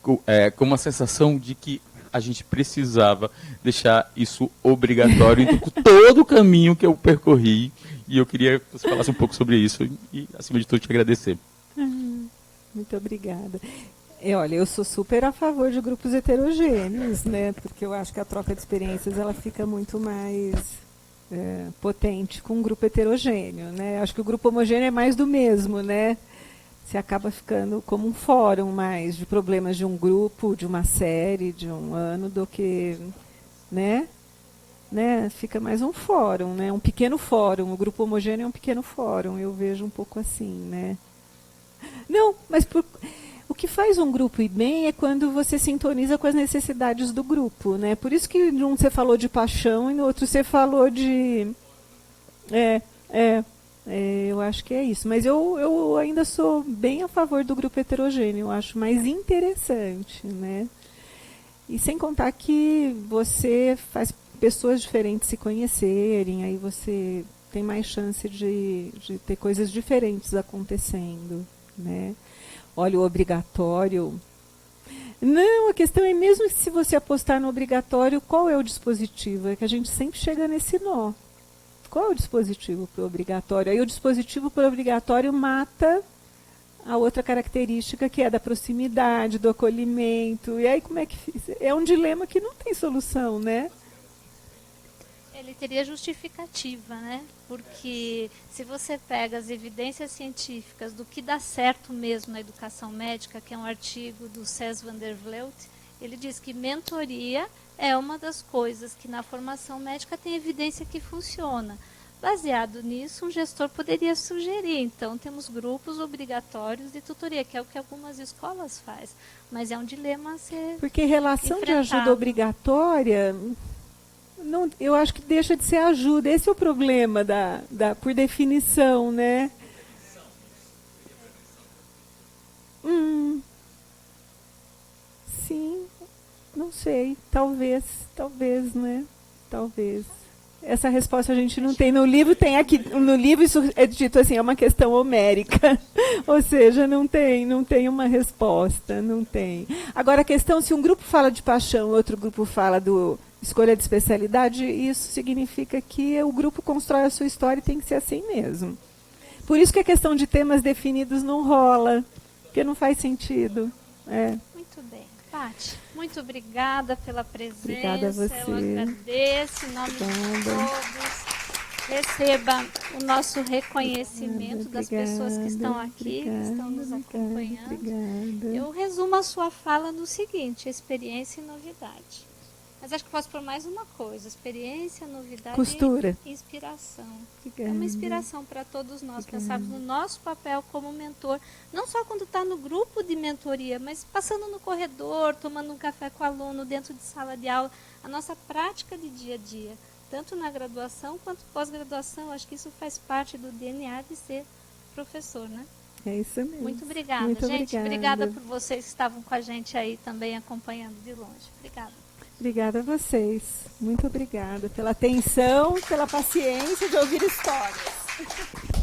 Speaker 9: com uma sensação de que a gente precisava deixar isso obrigatório. Então, com todo o caminho que eu percorri, e eu queria que você falasse um pouco sobre isso e, acima de tudo, te agradecer.
Speaker 1: Muito obrigada. Olha, eu sou super a favor de grupos heterogêneos, né? Porque eu acho que a troca de experiências ela fica muito mais potente com um grupo heterogêneo, né? Acho que o grupo homogêneo é mais do mesmo, né? Você acaba ficando como um fórum mais de problemas de um grupo, de uma série, de um ano, do que, né? Fica mais um fórum, né? Um pequeno fórum. O grupo homogêneo é um pequeno fórum. Eu vejo um pouco assim, né? Não, mas o que faz um grupo ir bem é quando você sintoniza com as necessidades do grupo, né? Por isso que num você falou de paixão e no outro você falou de... eu acho que é isso. Mas eu ainda sou bem a favor do grupo heterogêneo. Eu acho mais interessante, né? E sem contar que você faz pessoas diferentes se conhecerem, aí você tem mais chance de ter coisas diferentes acontecendo, né? Olha, o obrigatório... Não, a questão é mesmo se você apostar no obrigatório, qual é o dispositivo? É que a gente sempre chega nesse nó. Qual é o dispositivo para o obrigatório? Aí o dispositivo para o obrigatório mata a outra característica, que é da proximidade, do acolhimento. E aí como é que... É um dilema que não tem solução, né?
Speaker 3: Ele teria justificativa, né? Porque se você pega as evidências científicas do que dá certo mesmo na educação médica, que é um artigo do Cés van der Vleut, ele diz que mentoria é uma das coisas que na formação médica tem evidência que funciona. Baseado nisso, um gestor poderia sugerir. Então, temos grupos obrigatórios de tutoria, que é o que algumas escolas fazem. Mas é um dilema a ser
Speaker 1: Porque relação de ajuda obrigatória... Não, eu acho que deixa de ser ajuda. Esse é o problema por definição, né? Sim, não sei. Talvez, né? Talvez. Essa resposta a gente não tem. No livro isso é dito assim, é uma questão homérica. Ou seja, não tem uma resposta, não tem. Agora, a questão, se um grupo fala de paixão, outro grupo fala do escolha de especialidade, isso significa que o grupo constrói a sua história e tem que ser assim mesmo. Por isso que a questão de temas definidos não rola, porque não faz sentido.
Speaker 3: Muito bem. Paty, muito obrigada pela presença.
Speaker 1: Obrigada a você.
Speaker 3: Eu agradeço em nome de todos. Receba o nosso reconhecimento das pessoas que estão aqui, que estão nos acompanhando.
Speaker 1: Obrigada.
Speaker 3: Eu resumo a sua fala no seguinte: experiência e novidade. Mas acho que posso pôr mais uma coisa: experiência, novidade e inspiração.
Speaker 1: Obrigada.
Speaker 3: É uma inspiração para todos nós pensarmos no nosso papel como mentor, não só quando está no grupo de mentoria, mas passando no corredor, tomando um café com o aluno, dentro de sala de aula, a nossa prática de dia a dia, tanto na graduação quanto pós-graduação. Acho que isso faz parte do DNA de ser professor, né?
Speaker 1: É isso mesmo.
Speaker 3: Muito obrigada,
Speaker 1: Muito
Speaker 3: gente.
Speaker 1: obrigada.
Speaker 3: Obrigada por vocês que estavam com a gente aí também acompanhando de longe. Obrigada.
Speaker 1: Obrigada a vocês. Muito obrigada pela atenção, pela paciência de ouvir histórias.